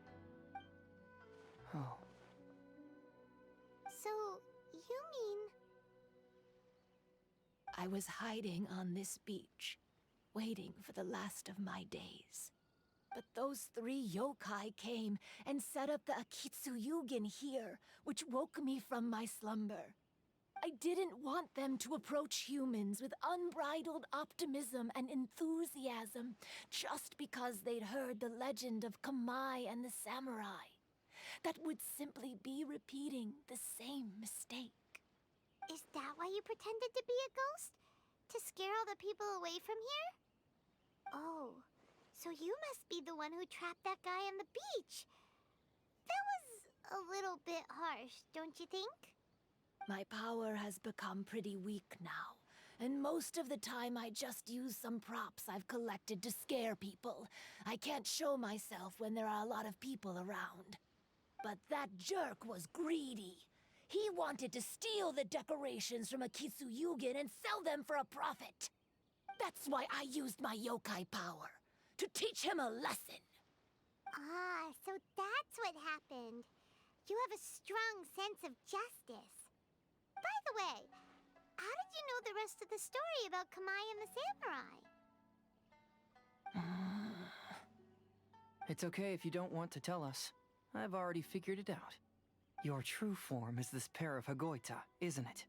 Oh. So, you mean... I was hiding on this beach, waiting for the last of my days. But those 3 yokai came and set up the akitsu here, which woke me from my slumber. I didn't want them to approach humans with unbridled optimism and enthusiasm just because they'd heard the legend of Kamai and the samurai. That would simply be repeating the same mistake. Is that why you pretended to be a ghost? To scare all the people away from here? Oh, so you must be the one who trapped that guy on the beach. That was a little bit harsh, don't you think? My power has become pretty weak now, and most of the time I just use some props I've collected to scare people. I can't show myself when there are a lot of people around. But that jerk was greedy. He wanted to steal the decorations from Akitsu and sell them for a profit. That's why I used my yokai power, to teach him a lesson. Ah, so that's what happened. You have a strong sense of justice. By the way, how did you know the rest of the story about Kamai and the samurai? It's okay if you don't want to tell us. I've already figured it out. Your true form is this pair of Hagoita, isn't it?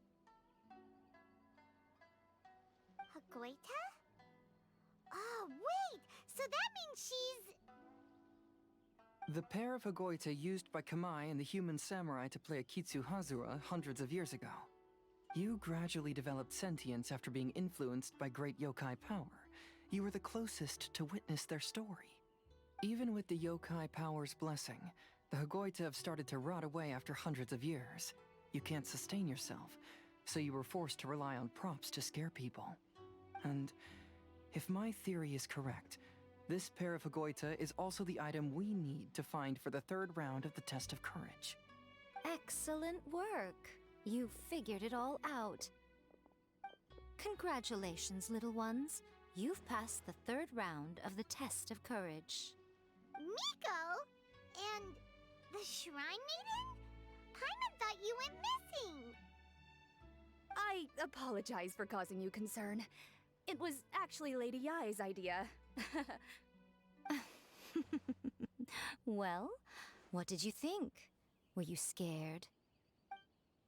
Hagoita? Oh, wait! So that means she's... The pair of Hagoita used by Kamai and the human samurai to play Akitsu Hazura hundreds of years ago. You gradually developed sentience after being influenced by great yokai power. You were the closest to witness their story. Even with the yokai power's blessing, the Hagoita have started to rot away after hundreds of years. You can't sustain yourself, so you were forced to rely on props to scare people. And if my theory is correct, this pair of Hagoita is also the item we need to find for the 3rd round of the test of courage. Excellent work. You figured it all out. Congratulations, little ones. You've passed the 3rd round of the test of courage. Miko? And the Shrine Maiden? Paimon thought you went missing! I apologize for causing you concern. It was actually Lady Yai's idea. Well, what did you think? Were you scared?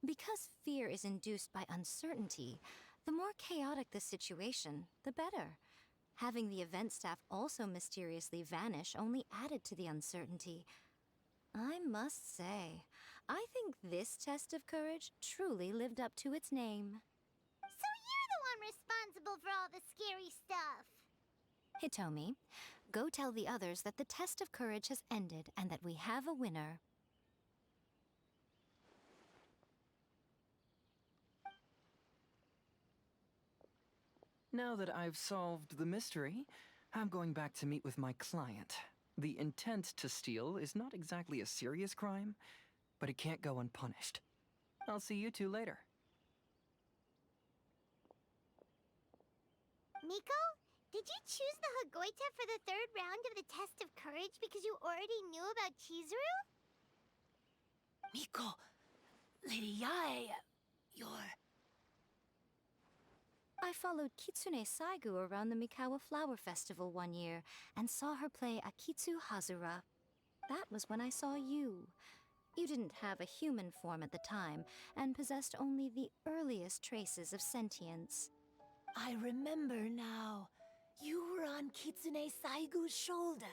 Because fear is induced by uncertainty, the more chaotic the situation, the better. Having the event staff also mysteriously vanish only added to the uncertainty. I must say, I think this test of courage truly lived up to its name. So you're the one responsible for all the scary stuff! Hitomi, go tell the others that the test of courage has ended and that we have a winner. Now that I've solved the mystery, I'm going back to meet with my client. The intent to steal is not exactly a serious crime, but it can't go unpunished. I'll see you two later. Miko, did you choose the Hagoita for the 3rd round of the test of courage because you already knew about Chizuru? Miko, Lady Yai, you're... I followed Kitsune Saigu around the Mikawa Flower Festival one year and saw her play Akitsu Hazura. That was when I saw you. You didn't have a human form at the time and possessed only the earliest traces of sentience. I remember now. You were on Kitsune Saigu's shoulder.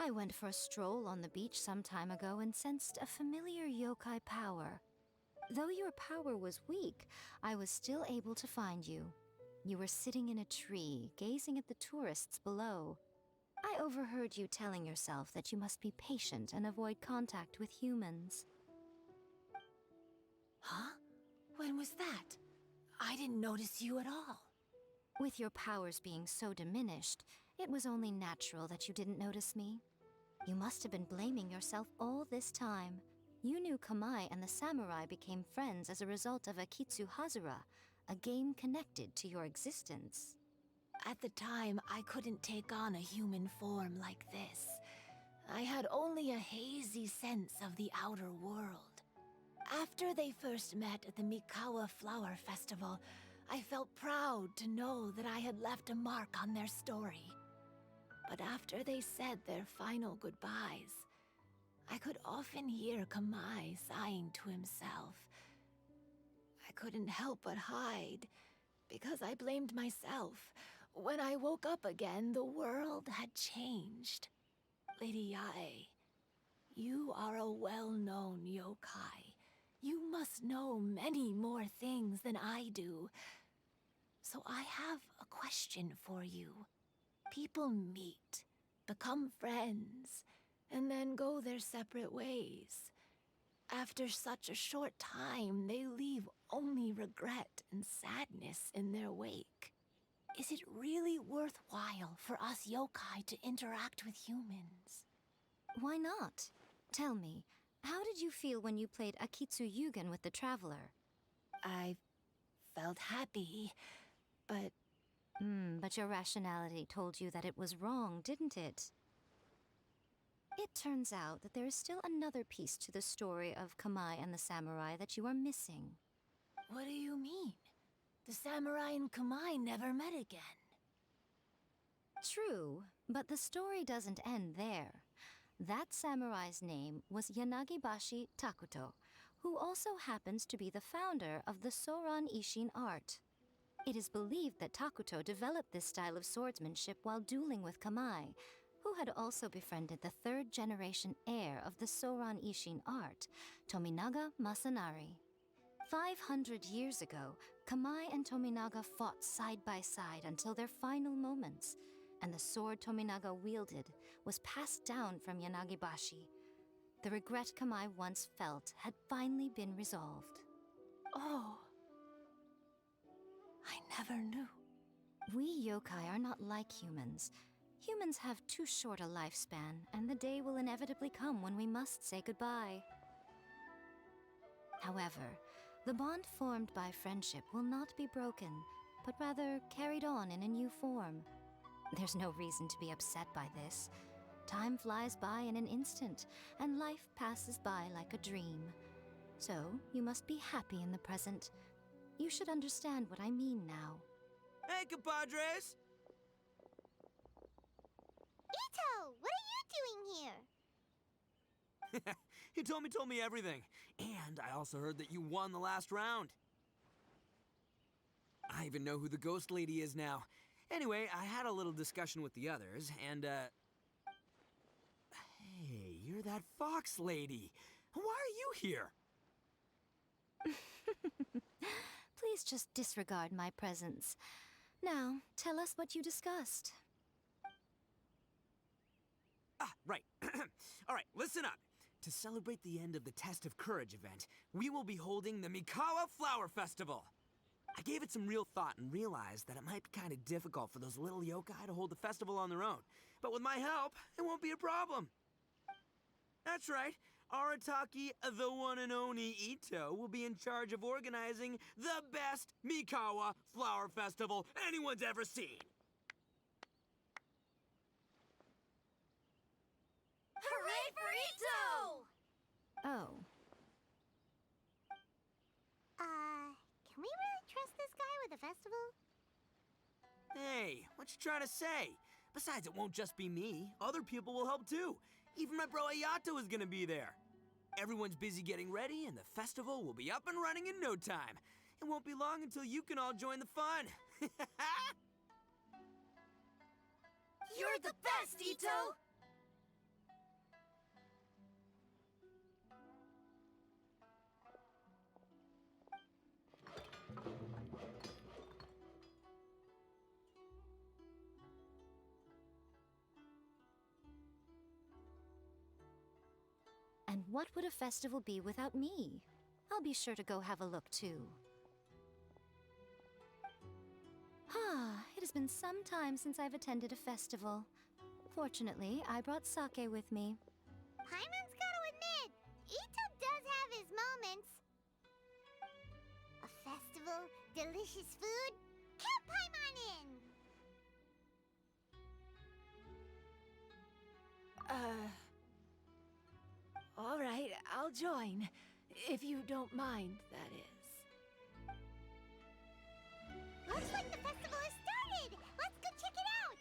I went for a stroll on the beach some time ago and sensed a familiar yokai power. Though your power was weak, I was still able to find you. You were sitting in a tree, gazing at the tourists below. I overheard you telling yourself that you must be patient and avoid contact with humans. Huh? When was that? I didn't notice you at all. With your powers being so diminished, it was only natural that you didn't notice me. You must have been blaming yourself all this time. You knew Kamai and the samurai became friends as a result of Akitsu Hazura, a game connected to your existence. At the time, I couldn't take on a human form like this. I had only a hazy sense of the outer world. After they first met at the Mikawa Flower Festival, I felt proud to know that I had left a mark on their story. But after they said their final goodbyes, I could often hear Kamai sighing to himself. I couldn't help but hide, because I blamed myself. When I woke up again, the world had changed. Lady Yae, you are a well-known yokai. You must know many more things than I do. So I have a question for you. People meet, become friends, and then go their separate ways. After such a short time, they leave only regret and sadness in their wake. Is it really worthwhile for us yokai to interact with humans? Why not? Tell me, how did you feel when you played Akitsu Yugen with the Traveler? I felt happy, but... But your rationality told you that it was wrong, didn't it? It turns out that there is still another piece to the story of Kamai and the samurai that you are missing. What do you mean? The samurai and Kamai never met again. True, but the story doesn't end there. That samurai's name was Yanagibashi Takuto, who also happens to be the founder of the Soran Ishin art. It is believed that Takuto developed this style of swordsmanship while dueling with Kamai, who had also befriended the third-generation heir of the Soran Ishin art, Tominaga Masanari. 500 years ago, Kamai and Tominaga fought side by side until their final moments, and the sword Tominaga wielded was passed down from Yanagibashi. The regret Kamai once felt had finally been resolved. Oh. I never knew. We yokai are not like humans. Humans have too short a lifespan, and the day will inevitably come when we must say goodbye. However, the bond formed by friendship will not be broken, but rather carried on in a new form. There's no reason to be upset by this. Time flies by in an instant, and life passes by like a dream. So, you must be happy in the present. You should understand what I mean now. Hey, compadres! Ito, what are you doing here? He told me everything. And I also heard that you won the last round. I even know who the ghost lady is now. Anyway, I had a little discussion with the others, and, Hey, you're that fox lady. Why are you here? Please just disregard my presence. Now, tell us what you discussed. Ah, right. All right, listen up. To celebrate the end of the Test of Courage event, we will be holding the Mikawa Flower Festival. I gave it some real thought and realized that it might be kind of difficult for those little yokai to hold the festival on their own. But with my help, it won't be a problem. That's right. Arataki, the one and only Ito, will be in charge of organizing the best Mikawa Flower Festival anyone's ever seen. Hooray for Ito! Oh. Can we really trust this guy with the festival? Hey, what you trying to say? Besides, it won't just be me. Other people will help too. Even my bro Ayato is gonna be there. Everyone's busy getting ready, and the festival will be up and running in no time. It won't be long until you can all join the fun. You're the best, Ito! And what would a festival be without me? I'll be sure to go have a look too. It has been some time since I've attended a festival. Fortunately, I brought sake with me. Paimon's gotta admit, Ito does have his moments. A festival, delicious food, count Paimon in! All right, I'll join. If you don't mind, that is. Looks like the festival has started! Let's go check it out!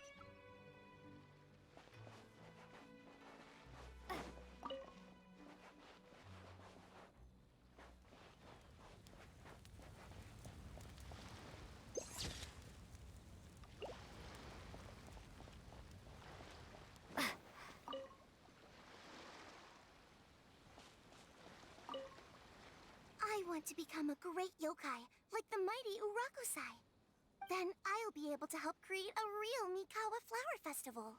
I want to become a great yokai, like the mighty Urakusai. Then I'll be able to help create a real Mikawa flower festival.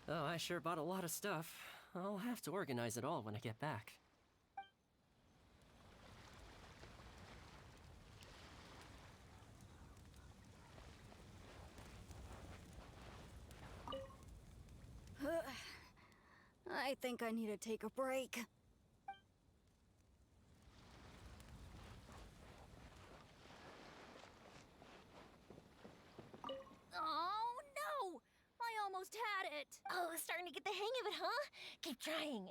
Oh, I sure bought a lot of stuff. I'll have to organize it all when I get back. I think I need to take a break. Oh, no! I almost had it! Oh, starting to get the hang of it, huh? Keep trying.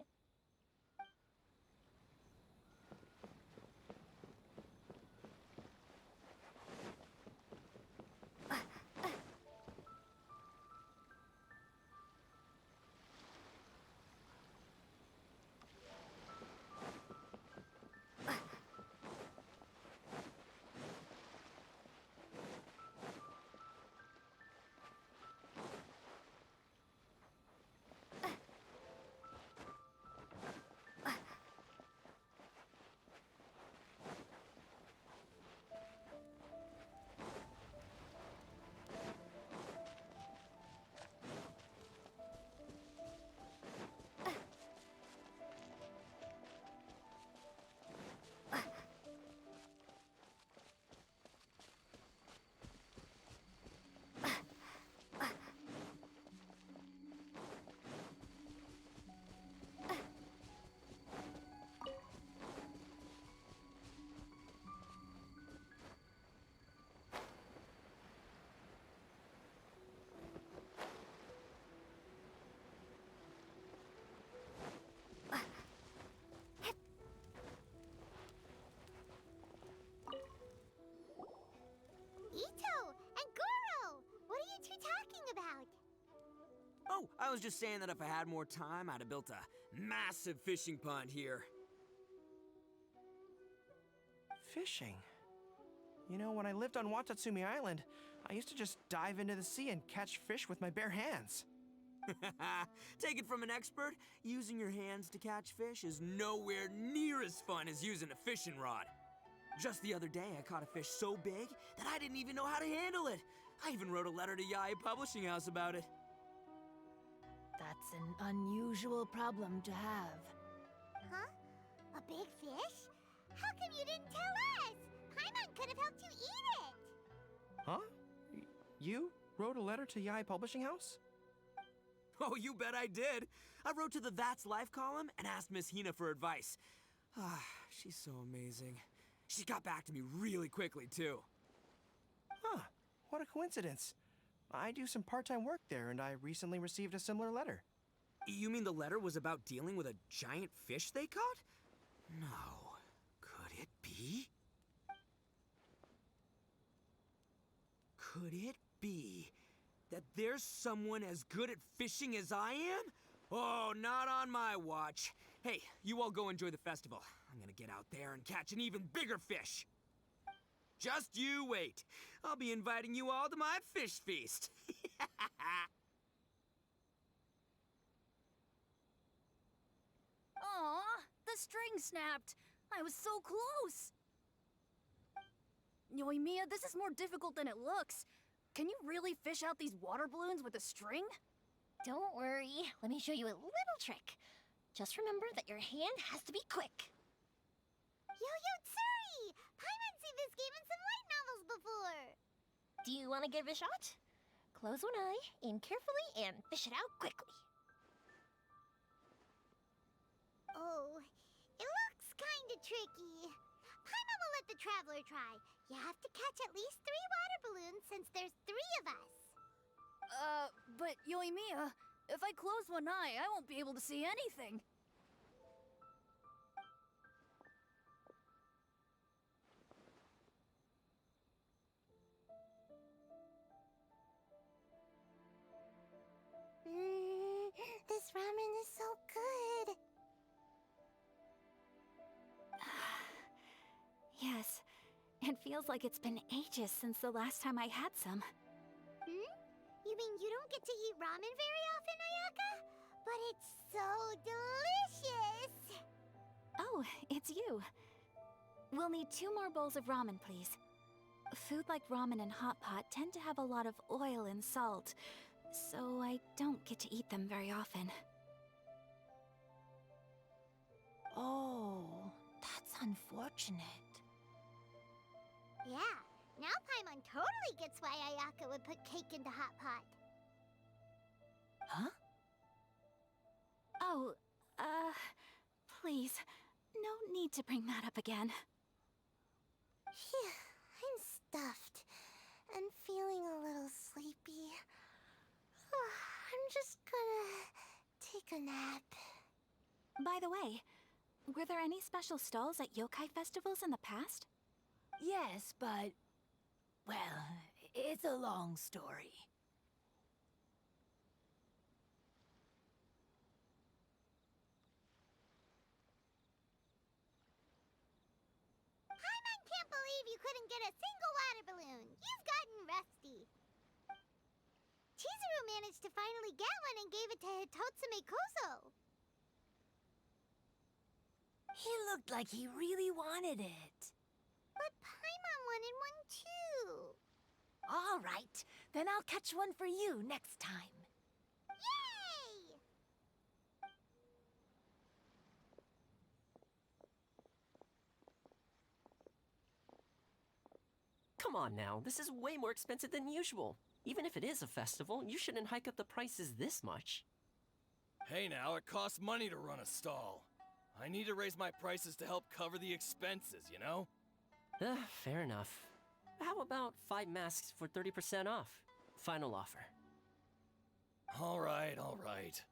Ito and Goro! What are you two talking about? Oh, I was just saying that if I had more time, I'd have built a massive fishing pond here. Fishing? You know, when I lived on Watatsumi Island, I used to just dive into the sea and catch fish with my bare hands. Take it from an expert, using your hands to catch fish is nowhere near as fun as using a fishing rod. Just the other day, I caught a fish so big that I didn't even know how to handle it. I even wrote a letter to Yae Publishing House about it. That's an unusual problem to have. Huh? A big fish? How come you didn't tell us? Paimon could have helped you eat it! Huh? You wrote a letter to Yae Publishing House? Oh, you bet I did. I wrote to the That's Life column and asked Miss Hina for advice. Ah, she's so amazing. She got back to me really quickly, too. Huh. What a coincidence. I do some part-time work there, and I recently received a similar letter. You mean the letter was about dealing with a giant fish they caught? No. Could it be? Could it be that there's someone as good at fishing as I am? Oh, not on my watch. Hey, you all go enjoy the festival. I'm gonna get out there and catch an even bigger fish. Just you wait. I'll be inviting you all to my fish feast. Aw, the string snapped. I was so close. Yoimiya, this is more difficult than it looks. Can you really fish out these water balloons with a string? Don't worry. Let me show you a little trick. Just remember that your hand has to be quick. Yo-Yo Tsuri! Paimon's seen this game in some light novels before! Do you want to give it a shot? Close one eye, aim carefully, and fish it out quickly. Oh, it looks kinda tricky. Paimon will let the Traveler try. You have to catch at least 3 water balloons since there's 3 of us. But Yoimiya, if I close one eye, I won't be able to see anything. This ramen is so good. Yes, it feels like it's been ages since the last time I had some. You mean you don't get to eat ramen very often, Ayaka? But it's so delicious! Oh, it's you. We'll need 2 more bowls of ramen, please. Food like ramen and hot pot tend to have a lot of oil and salt, so I don't get to eat them very often. Oh, that's unfortunate. Yeah, now Paimon totally gets why Ayaka would put cake into hot pot. Huh? Oh, please, no need to bring that up again. Phew, I'm stuffed and feeling a little sleepy. I'm just gonna take a nap. By the way, were there any special stalls at yokai festivals in the past? Yes, but... well, it's a long story. Paimon can't believe you couldn't get a single water balloon. You've gotten rusty. Chizuru managed to finally get one and gave it to Hitotsume Kozo. He looked like he really wanted it. But Paimon wanted one too. All right, then I'll catch one for you next time. Yay! Come on now, this is way more expensive than usual. Even if it is a festival, you shouldn't hike up the prices this much. Hey now, it costs money to run a stall. I need to raise my prices to help cover the expenses, you know? Fair enough. How about 5 masks for 30% off? Final offer. All right, all right.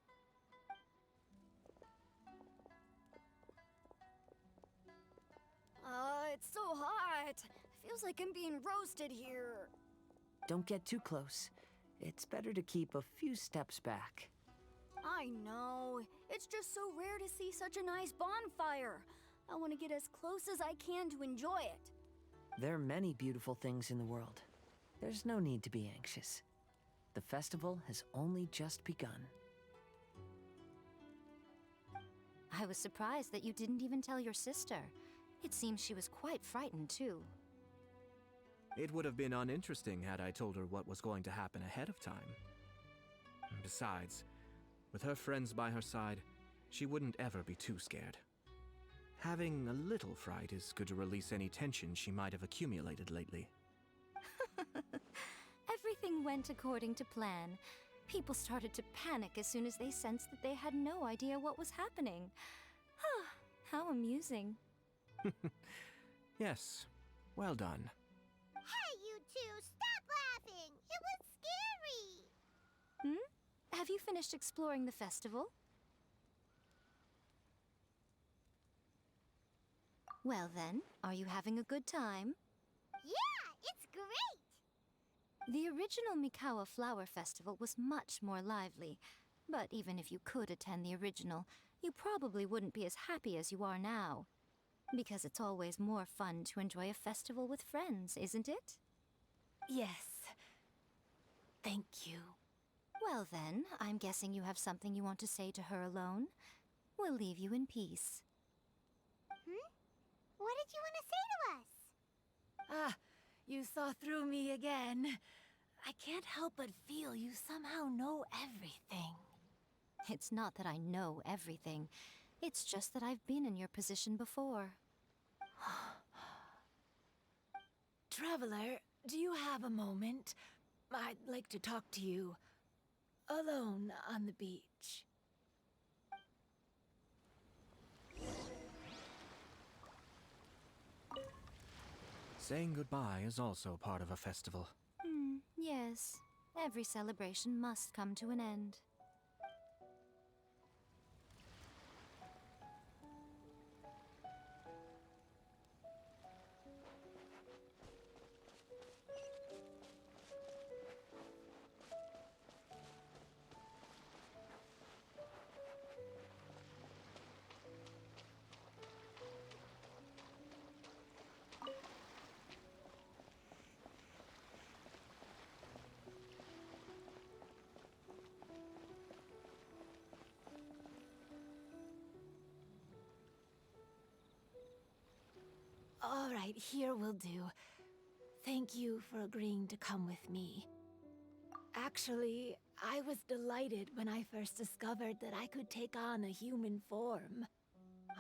It's so hot. Feels like I'm being roasted here. Don't get too close. It's better to keep a few steps back. I know. It's just so rare to see such a nice bonfire. I want to get as close as I can to enjoy it. There are many beautiful things in the world. There's no need to be anxious. The festival has only just begun. I was surprised that you didn't even tell your sister. It seems she was quite frightened, too. It would have been uninteresting had I told her what was going to happen ahead of time. Besides, with her friends by her side, she wouldn't ever be too scared. Having a little fright is good to release any tension she might have accumulated lately. Everything went according to plan. People started to panic as soon as they sensed that they had no idea what was happening. How amusing. Yes, well done. Hey, you two, stop laughing! It was scary! Have you finished exploring the festival? Well then, are you having a good time? Yeah, it's great! The original Mikawa Flower Festival was much more lively, but even if you could attend the original, you probably wouldn't be as happy as you are now. Because it's always more fun to enjoy a festival with friends, isn't it? Yes. Thank you. Well then, I'm guessing you have something you want to say to her alone. We'll leave you in peace. What did you want to say to us? Ah, you saw through me again. I can't help but feel you somehow know everything. It's not that I know everything. It's just that I've been in your position before. Traveler, do you have a moment? I'd like to talk to you. Alone on the beach. Saying goodbye is also part of a festival. Yes. Every celebration must come to an end. All right, here will do. Thank you for agreeing to come with me. Actually, I was delighted when I first discovered that I could take on a human form.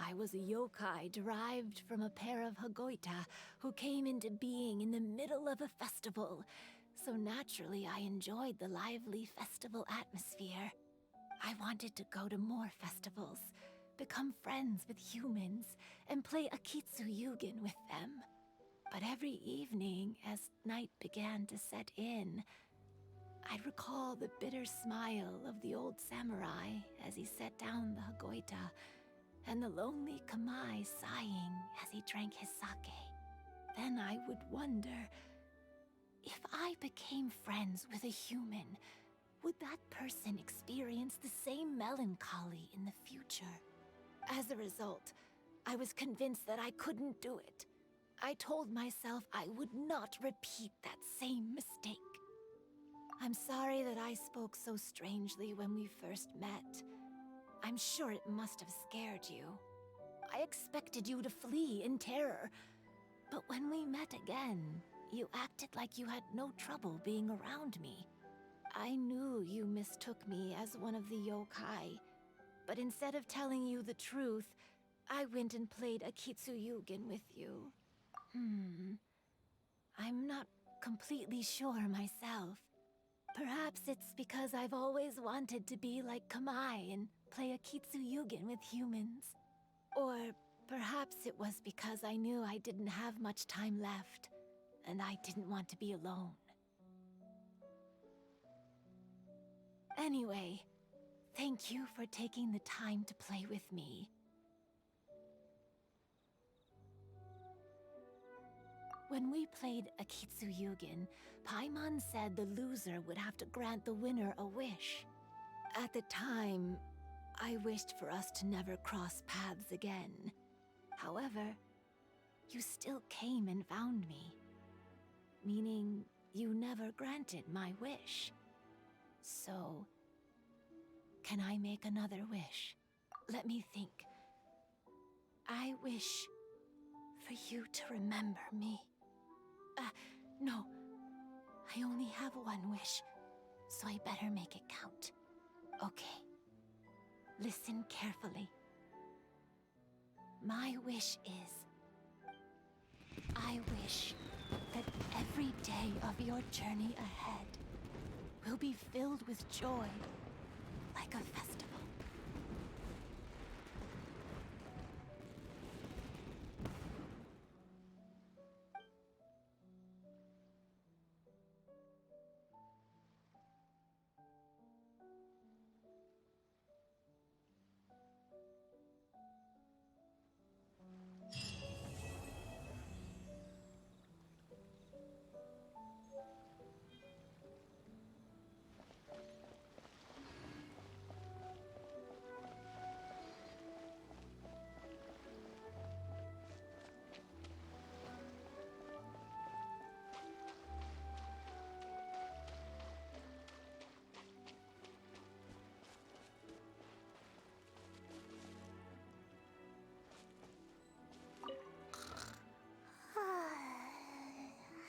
I was a yokai derived from a pair of Hagoita who came into being in the middle of a festival, so naturally I enjoyed the lively festival atmosphere. I wanted to go to more festivals, become friends with humans, and play akitsu yugen with them. But every evening, as night began to set in, I'd recall the bitter smile of the old samurai as he set down the Hagoita, and the lonely Kamai sighing as he drank his sake. Then I would wonder, if I became friends with a human, would that person experience the same melancholy in the future? As a result, I was convinced that I couldn't do it. I told myself I would not repeat that same mistake. I'm sorry that I spoke so strangely when we first met. I'm sure it must have scared you. I expected you to flee in terror. But when we met again, you acted like you had no trouble being around me. I knew you mistook me as one of the yokai, but instead of telling you the truth, I went and played akitsu yugen with you. I'm not completely sure myself. Perhaps it's because I've always wanted to be like Kamai and play akitsu yugen with humans. Or perhaps it was because I knew I didn't have much time left, and I didn't want to be alone. Anyway, thank you for taking the time to play with me. When we played akitsu yugen, Paimon said the loser would have to grant the winner a wish. At the time, I wished for us to never cross paths again. However, you still came and found me, meaning you never granted my wish. So, can I make another wish? Let me think. I wish for you to remember me. No. I only have one wish, so I better make it count. Okay. Listen carefully. My wish is, I wish that every day of your journey ahead will be filled with joy, like a festival.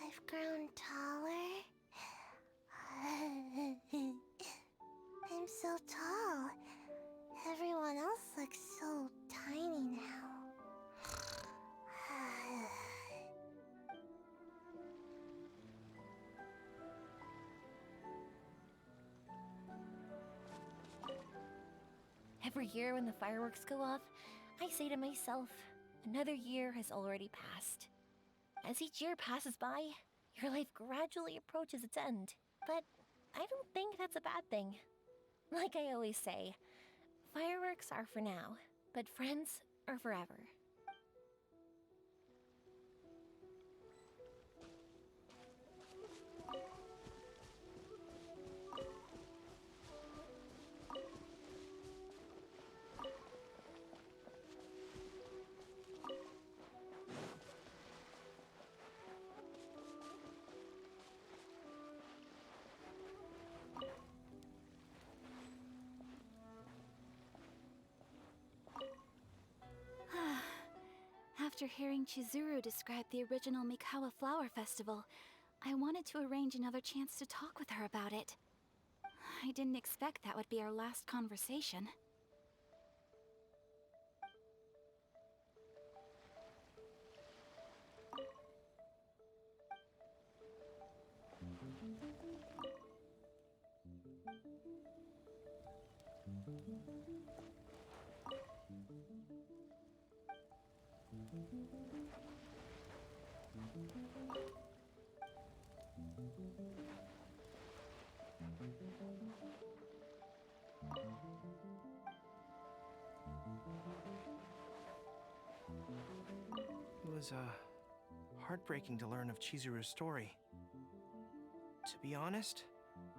I've grown taller. I'm so tall. Everyone else looks so tiny now. Every year when the fireworks go off, I say to myself, another year has already passed. As each year passes by, your life gradually approaches its end. But I don't think that's a bad thing. Like I always say, fireworks are for now, but friends are forever. After hearing Chizuru describe the original Mikawa Flower Festival, I wanted to arrange another chance to talk with her about it. I didn't expect that would be our last conversation. It was, heartbreaking to learn of Chizuru's story. To be honest,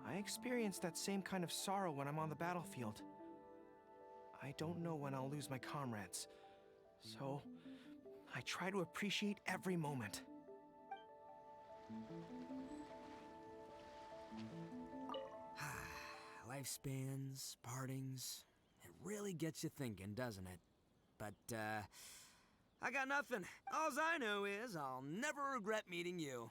I experienced that same kind of sorrow when I'm on the battlefield. I don't know when I'll lose my comrades, so I try to appreciate every moment. Lifespans, partings, it really gets you thinking, doesn't it? But, I got nothing. Alls I know is I'll never regret meeting you.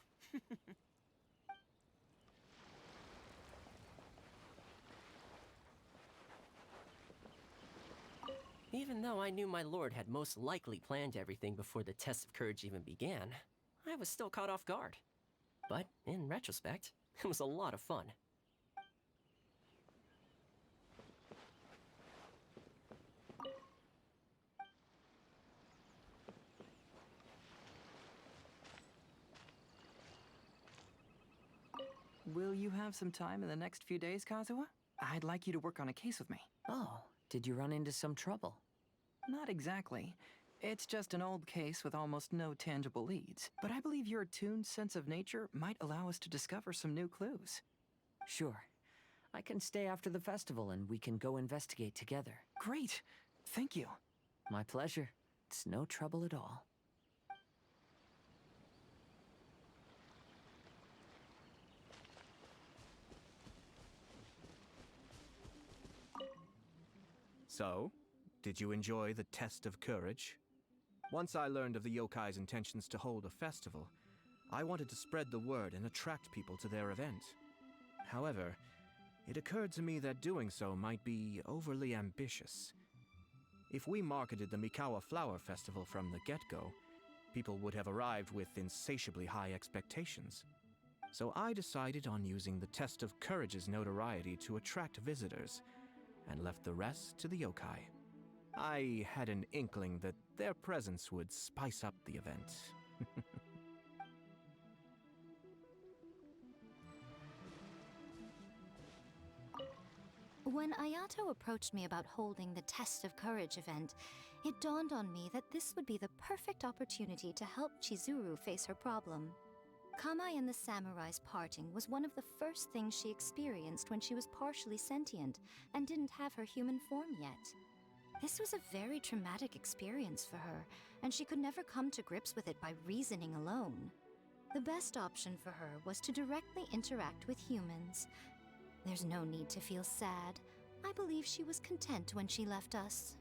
Even though I knew my lord had most likely planned everything before the test of courage even began, I was still caught off guard. But in retrospect, it was a lot of fun. Will you have some time in the next few days, Kazuha? I'd like you to work on a case with me. Oh, did you run into some trouble? Not exactly. It's just an old case with almost no tangible leads. But I believe your attuned sense of nature might allow us to discover some new clues. Sure. I can stay after the festival and we can go investigate together. Great. Thank you. My pleasure. It's no trouble at all. So, did you enjoy the test of courage? Once I learned of the yokai's intentions to hold a festival, I wanted to spread the word and attract people to their event. However, it occurred to me that doing so might be overly ambitious. If we marketed the Mikawa Flower Festival from the get-go, people would have arrived with insatiably high expectations. So I decided on using the test of courage's notoriety to attract visitors, and left the rest to the yokai. I had an inkling that their presence would spice up the event. When Ayato approached me about holding the Test of Courage event, it dawned on me that this would be the perfect opportunity to help Chizuru face her problem. Kamai and the samurai's parting was one of the first things she experienced when she was partially sentient and didn't have her human form yet. This was a very traumatic experience for her, and she could never come to grips with it by reasoning alone. The best option for her was to directly interact with humans. There's no need to feel sad. I believe she was content when she left us.